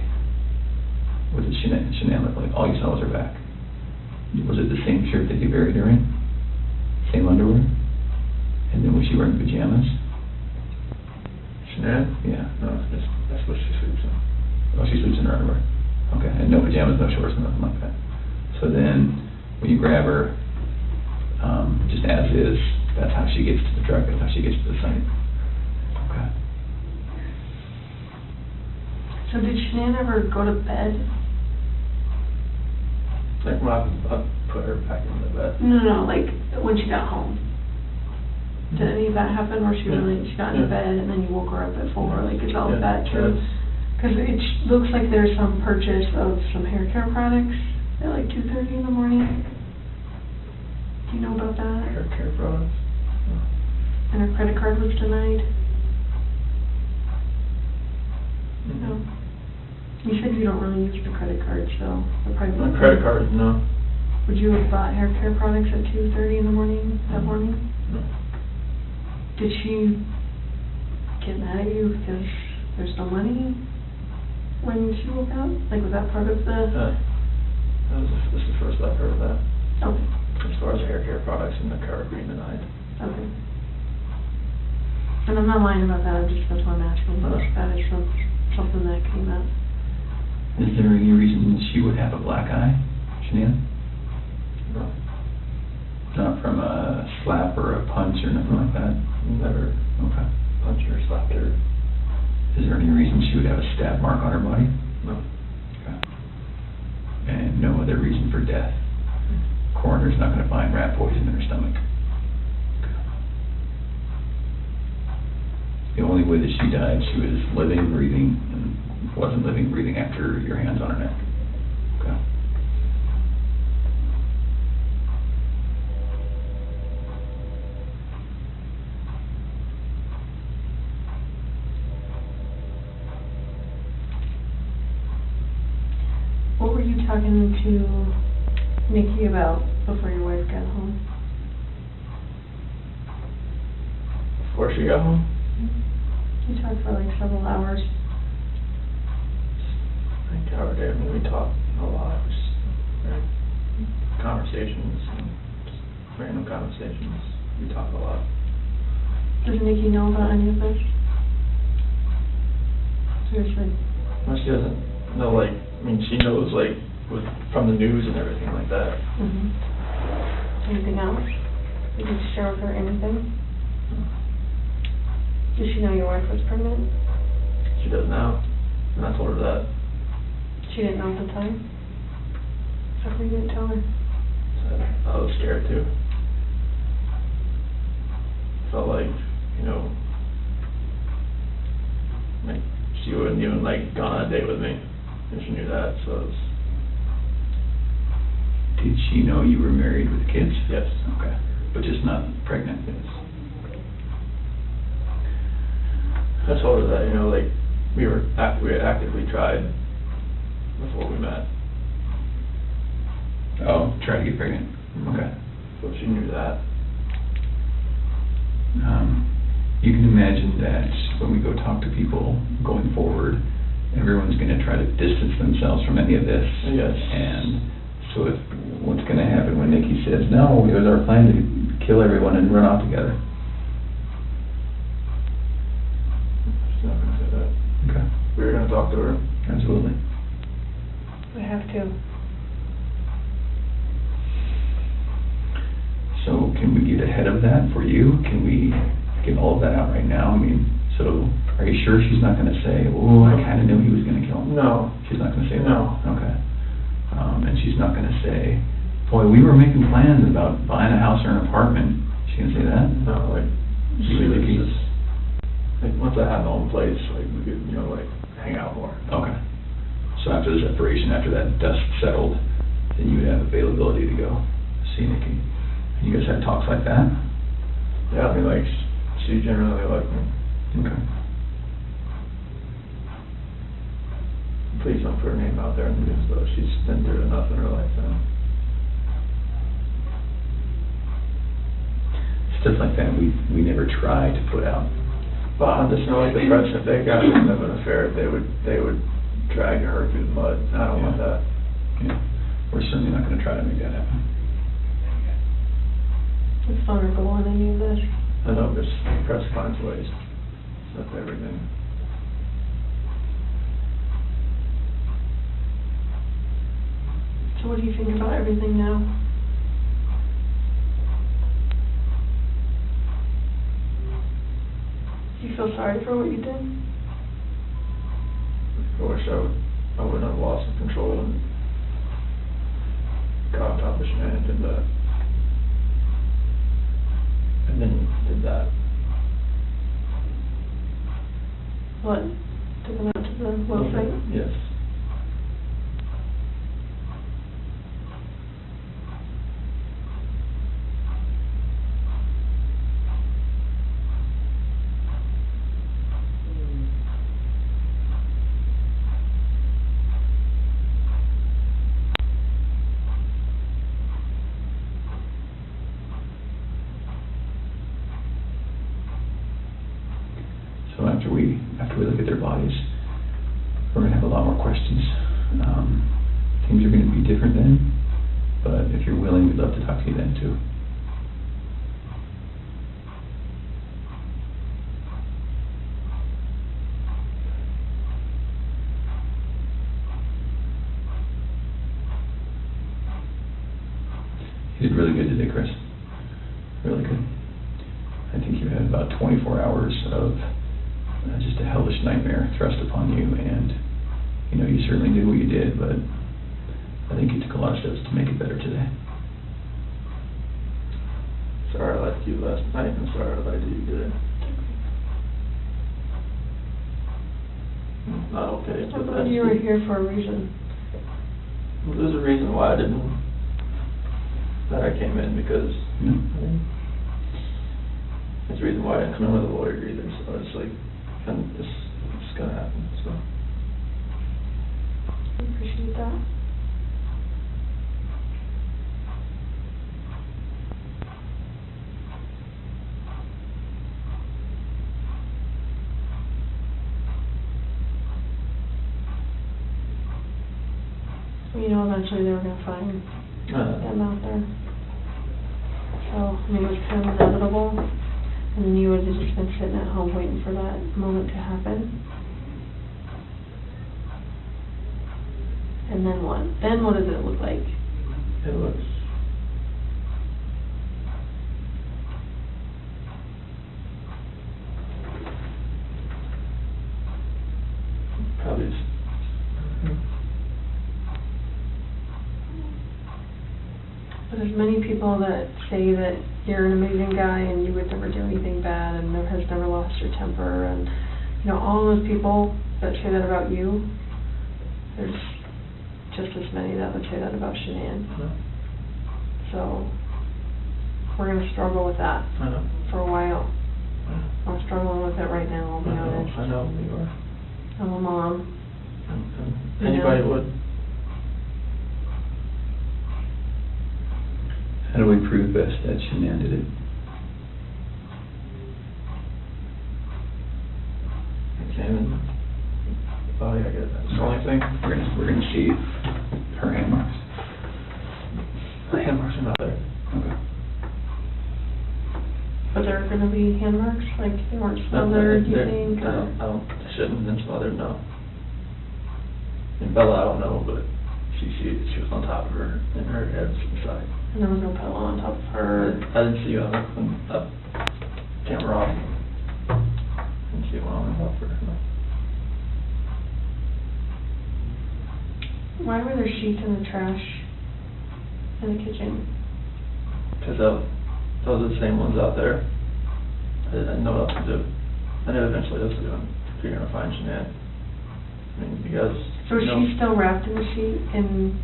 What did Shanann look like? All you saw was her back. Was it the same shirt that you buried her in? Same underwear? And then was she wearing pajamas? Shanann? Yeah. No, that's what she sleeps in. Oh, she sleeps in her underwear. Okay, and no pajamas, no shorts, nothing like that. So then, when you grab her, just as is, that's how she gets to the truck, that's how she gets to the site. Okay. So did Shanann ever go to bed? Like when I put her back in the bed. No, like when she got home. Did any of that happen where she got into bed and then you woke her up at 4? Like, is all of that true? Because it looks like there's some purchase of some hair care products at like 2:30 in the morning. Do you know about that? Hair care products? And her credit card was denied? Mm-hmm. No. You said you don't really use the credit card, so it probably My wouldn't- credit card, no. Would you have bought hair care products at 2:30 in the morning that morning? No. Did she get mad at you because there's no money when she woke up? Like, was that part of the... This is the first I've heard of that. Okay, As far as hair care products and the card being denied. okay. And I'm not lying about that, that's why I'm asking. That is something that came up. Is there any reason she would have a black eye, Shanann? No. Not from a slap or a punch or nothing like that? Never Okay. punched or slapped her. Is there any reason she would have a stab mark on her body? No. Okay. And no other reason for death? Coroner's not gonna find rat poison in her stomach? Okay. The only way that she died, she was living, breathing, and wasn't living, breathing after your hands on her neck? Okay. What were you talking to Nikki about before your wife got home? Before she got home? You talked for like several hours. I think our day, we talked a lot, just conversations, and just random conversations. we talk a lot. Does Nikki know about any of this? Seriously? Well, she doesn't know, like, I mean, she knows, like, from the news and everything like that. Mm-hmm. Anything else? Did you share with her anything? Did she know your wife was pregnant? She does now, and I told her that. She didn't know at the time? How come you didn't tell her? So I was scared too. Felt like, you know, like she wouldn't even like gone on a date with me, and she knew that, so it was, Did she know you were married with kids? yes. Okay, but just not pregnant? Yes. I told her that, you know, like, we had actively tried before we met. Oh, try to get pregnant? Okay. So she knew that. You can imagine that when we go talk to people going forward, everyone's gonna try to distance themselves from any of this. Yes. And so if, what's gonna happen when Nikki says, no, it was our plan to kill everyone and run off together? She's not gonna say that. Okay, We were gonna talk to her. absolutely. We have to. So can we get ahead of that for you? Can we get all of that out right now? I mean, so are you sure she's not gonna say, oh, I kinda knew he was gonna kill him? No. She's not gonna say that? No. Okay. And she's not gonna say, boy, we were making plans about buying a house or an apartment. She gonna say that? No, like, she You was think just, like, once I had my own place, like, we could, you know, like, hang out more. Okay. So after the separation, after that dust settled, then you would have availability to go see Nikki. You guys had talks like that? Yeah, I mean, like, she generally liked me. Okay. Please don't put her name out there in the news, though. She's been through enough in her life now. Stuff like that, we never try to put out. But I'm just know, like, the press, if they got wind of an affair, they would drag her through the mud. I don't want that. Yeah. We're certainly not gonna try to make that happen. It's vulnerable on any of this. I know, but the press finds ways. That's everything. So what do you think about everything now? Do you feel sorry for what you did? I wish I wouldn't have lost control and got on top of Shannon and did that. And then did that. What? Took them out to the well site? Yes. So after we look at their bodies, we're gonna have a lot more questions. Things are gonna be different then, but if you're willing, we'd love to talk to you then too. You did really good today, Chris. Really good. I think you had about 24 hours of just a hellish nightmare thrust upon you, and you know, you certainly did what you did, but I think you took a lot of steps to make it better today. Sorry I lied to you last night, and sorry I lied to you today. Not okay, I but thought that's... you were here for a reason. There's a reason why I didn't, that I came in, because... There's a reason why I didn't come in with a lawyer either, so it's like, and it's gonna happen, so... I appreciate that. You know, eventually they were gonna find them out there. So, So, I mean, it was kind of inevitable, and then you would have just been sitting at home waiting for that moment to happen. And then what? Then what does it look like? It looks, probably just, But there's many people that say that you're an amazing guy and you would never do anything bad and has never lost your temper, and, you know, all those people that say that about you, there's just as many that would say that about Shanann. I know, So, we're gonna struggle with that I know. for a while. I know. I'm struggling with it right now, I'll be honest. I know you are. I'm a mom. And anybody Yeah. would. How do we prove best that Shanann did it? Examine the body, I guess, that's the only thing. We're gonna see her hand marks. The hand marks are not there. Okay. But there are gonna be hand marks, like they weren't No, smothered, you they're- think? or- they shouldn't have been smothered, no. And Bella, I don't know, but she was on top of her, and her head was to the side. And there was no pillow on top of her. I didn't see you on the camera off. Didn't see one on top of her, no. Why were there sheets in the trash in the kitchen? Because those are the same ones out there. I didn't know what else to do. I knew eventually this was going, you're gonna find Shanann. I mean, because, So is you know. she still wrapped in the sheet in,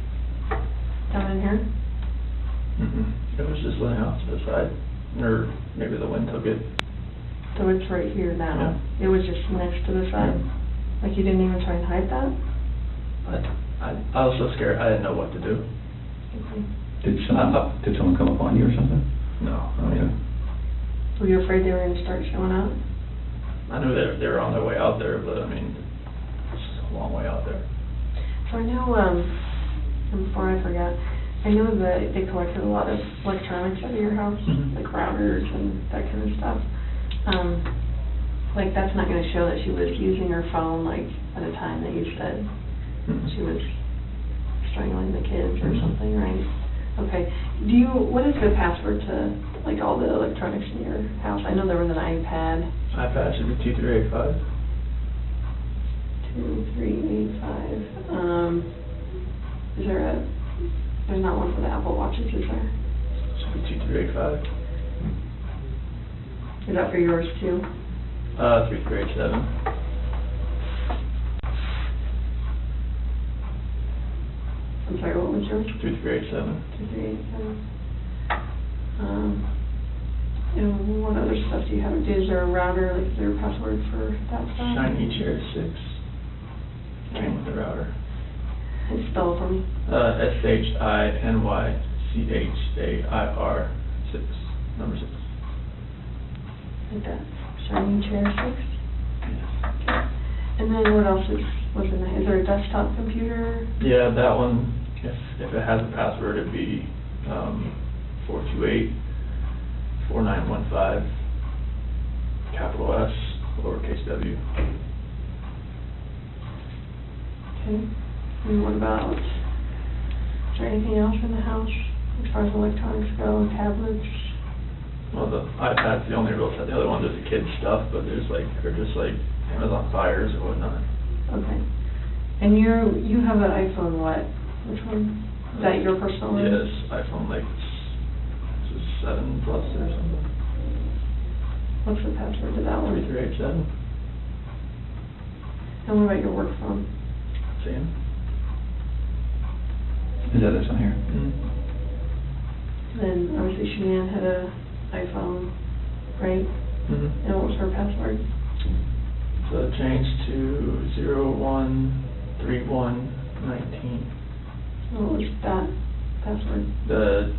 down in here? It was just laying off to the side, or maybe the wind took it. So it's right here now? It was just next to the side? Like you didn't even try and hide that? I was so scared, I didn't know what to do. Okay. Did someone come upon you or something? No, I mean, Were you afraid they were gonna start showing up? I knew they were on their way out there, but I mean, it's a long way out there. So I know, and before I forget, I know that they collected a lot of electronics out of your house, Mhm. like routers and that kind of stuff. Like, that's not gonna show that she was using her phone, like, at a time that you said she was strangling the kids or something, right? Okay. What is the password to, like, all the electronics in your house? I know there was an iPad. iPad should be 2385. 2385. There's not one for the Apple Watches, is there? Should be 2385. Is that for yours too? 3387. I'm sorry, what was yours? 3387. 2387. And what other stuff do you have? Is there a router, like, is there a password for that stuff? Shiny Chair 6. Came with the router. And spell it for me. SHINYCHAIR 6, number 6. Like that. Shiny Chair 6? Yes. And then what else was in there? Is there a desktop computer? Yeah, that one, if it has a password, it'd be 428-4915, capital S, lowercase w. Okay. And what about, is there anything else in the house as far as electronics go, tablets? Well, the iPad's the only real set. The other ones are the kids' stuff, but they're just like Amazon Fires or whatnot. Okay. And you have an iPhone what? Which one? Is that your personal one? Yes, iPhone, like, this is 7 plus or something. What's the password to that one? 3387. And what about your work phone? Same. Is that this on here? Then obviously Shanann had a iPhone, right? Mm-hmm. And what was her password? So it changed to 013119. What was that password? The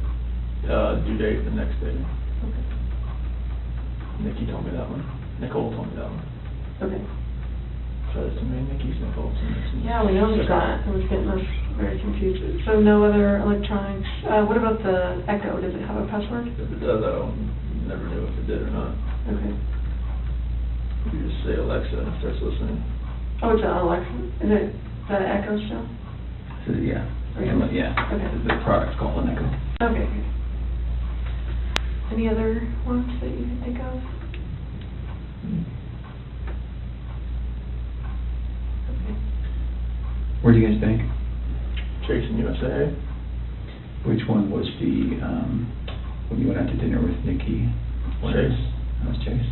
due date the next day. Okay. Nikki told me that one. Nicole told me that one. Okay. So there's too many Nikki's, Nicole's, and Yeah, we noticed that. It was getting us a very confused. So no other electronics. What about the Echo? Does it have a password? If it does, I never knew if it did or not. Okay. You just say Alexa and it starts listening. Oh, it's an Alexa. Is that an Echo still? So, yeah. Okay. Yeah. Okay. The product's called an Echo. Okay. Any other ones that you can think of? Okay. Where do you guys think? Chase and USA. Which one was the, when you went out to dinner with Nikki? Chase. That was Chase.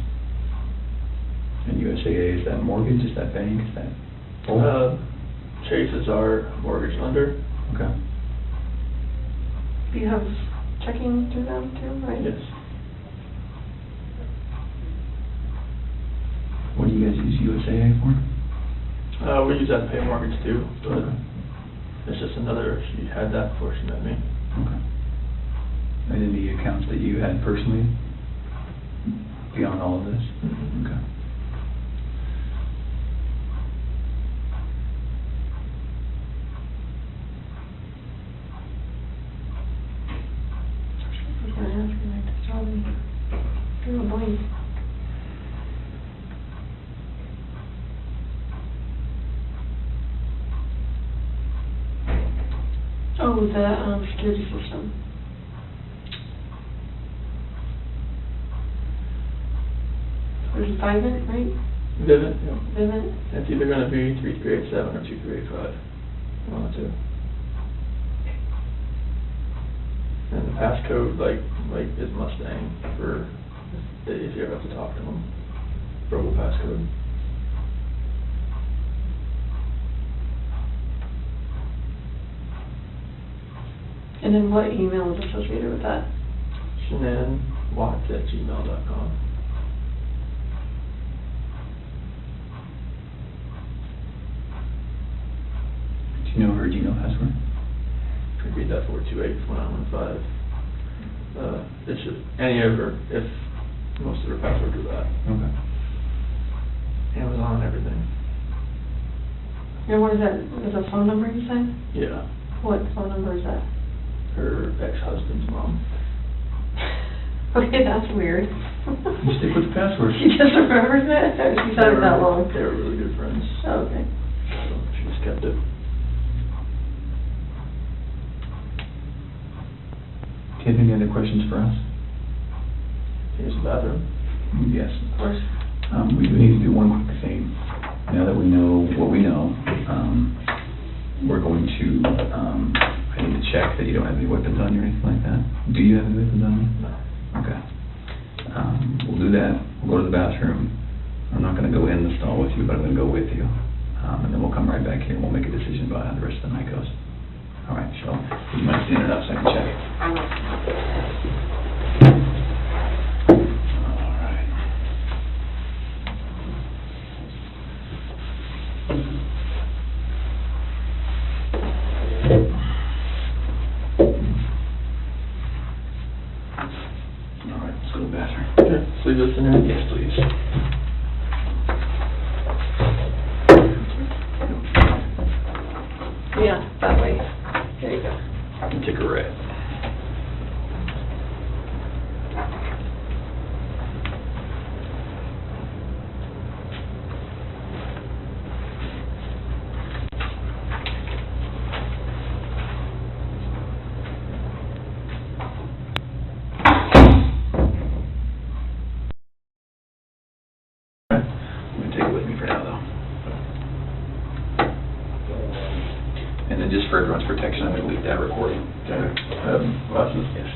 And USAA, is that mortgage, is that bank, is that both? Chase is our mortgage lender. Okay. Do you have checking through them too, right? Yes. What do you guys use USAA for? We use that to pay mortgage too, but Okay. it's just another, she had that before she met me. Okay. And any accounts that you had personally beyond all of this? Mhm. Okay. I was gonna ask you, I just saw them. You're a blank. Oh, the security system. There's Vivint, right? Vivint, yeah. Vivint. It's either gonna be 3387 or 2385. One of the two. And the passcode, like is Mustang for if you ever have to talk to them. Verbal passcode. And then what email is associated with that? ShanannWatts@gmail.com. Do you know her Gmail password? Repeat that 428-1915. It's just any of her, if most of her passwords are that. Okay. Amazon, everything. And what is that? Is a phone number you said? Yeah. What phone number is that? Her ex-husband's mom. Okay, that's weird. You stick with the password. She just remembers it? She's had it that long? They were really good friends. Oh, okay. So she just kept it. Do you have any other questions for us? Here's the bathroom. Yes. Of course. We do need to do one quick thing. Now that we know what we know, we're going to, I need to check that you don't have any weapons on you or anything like that. Do you have any weapons on you? No. Okay. We'll do that. We'll go to the bathroom. I'm not gonna go in the stall with you, but I'm gonna go with you. And then we'll come right back here and we'll make a decision about how the rest of the night goes. All right, Cheryl, you mind standing up so I can check? I will. All right. All right, let's go to the bathroom. Okay, so leave this in here? Yes, please. Yeah, that way. There you go. Take a red. I'm gonna take it with me for now, though. And then just for everyone's protection, I'm gonna leave that recording. Okay. Glasses? Yes.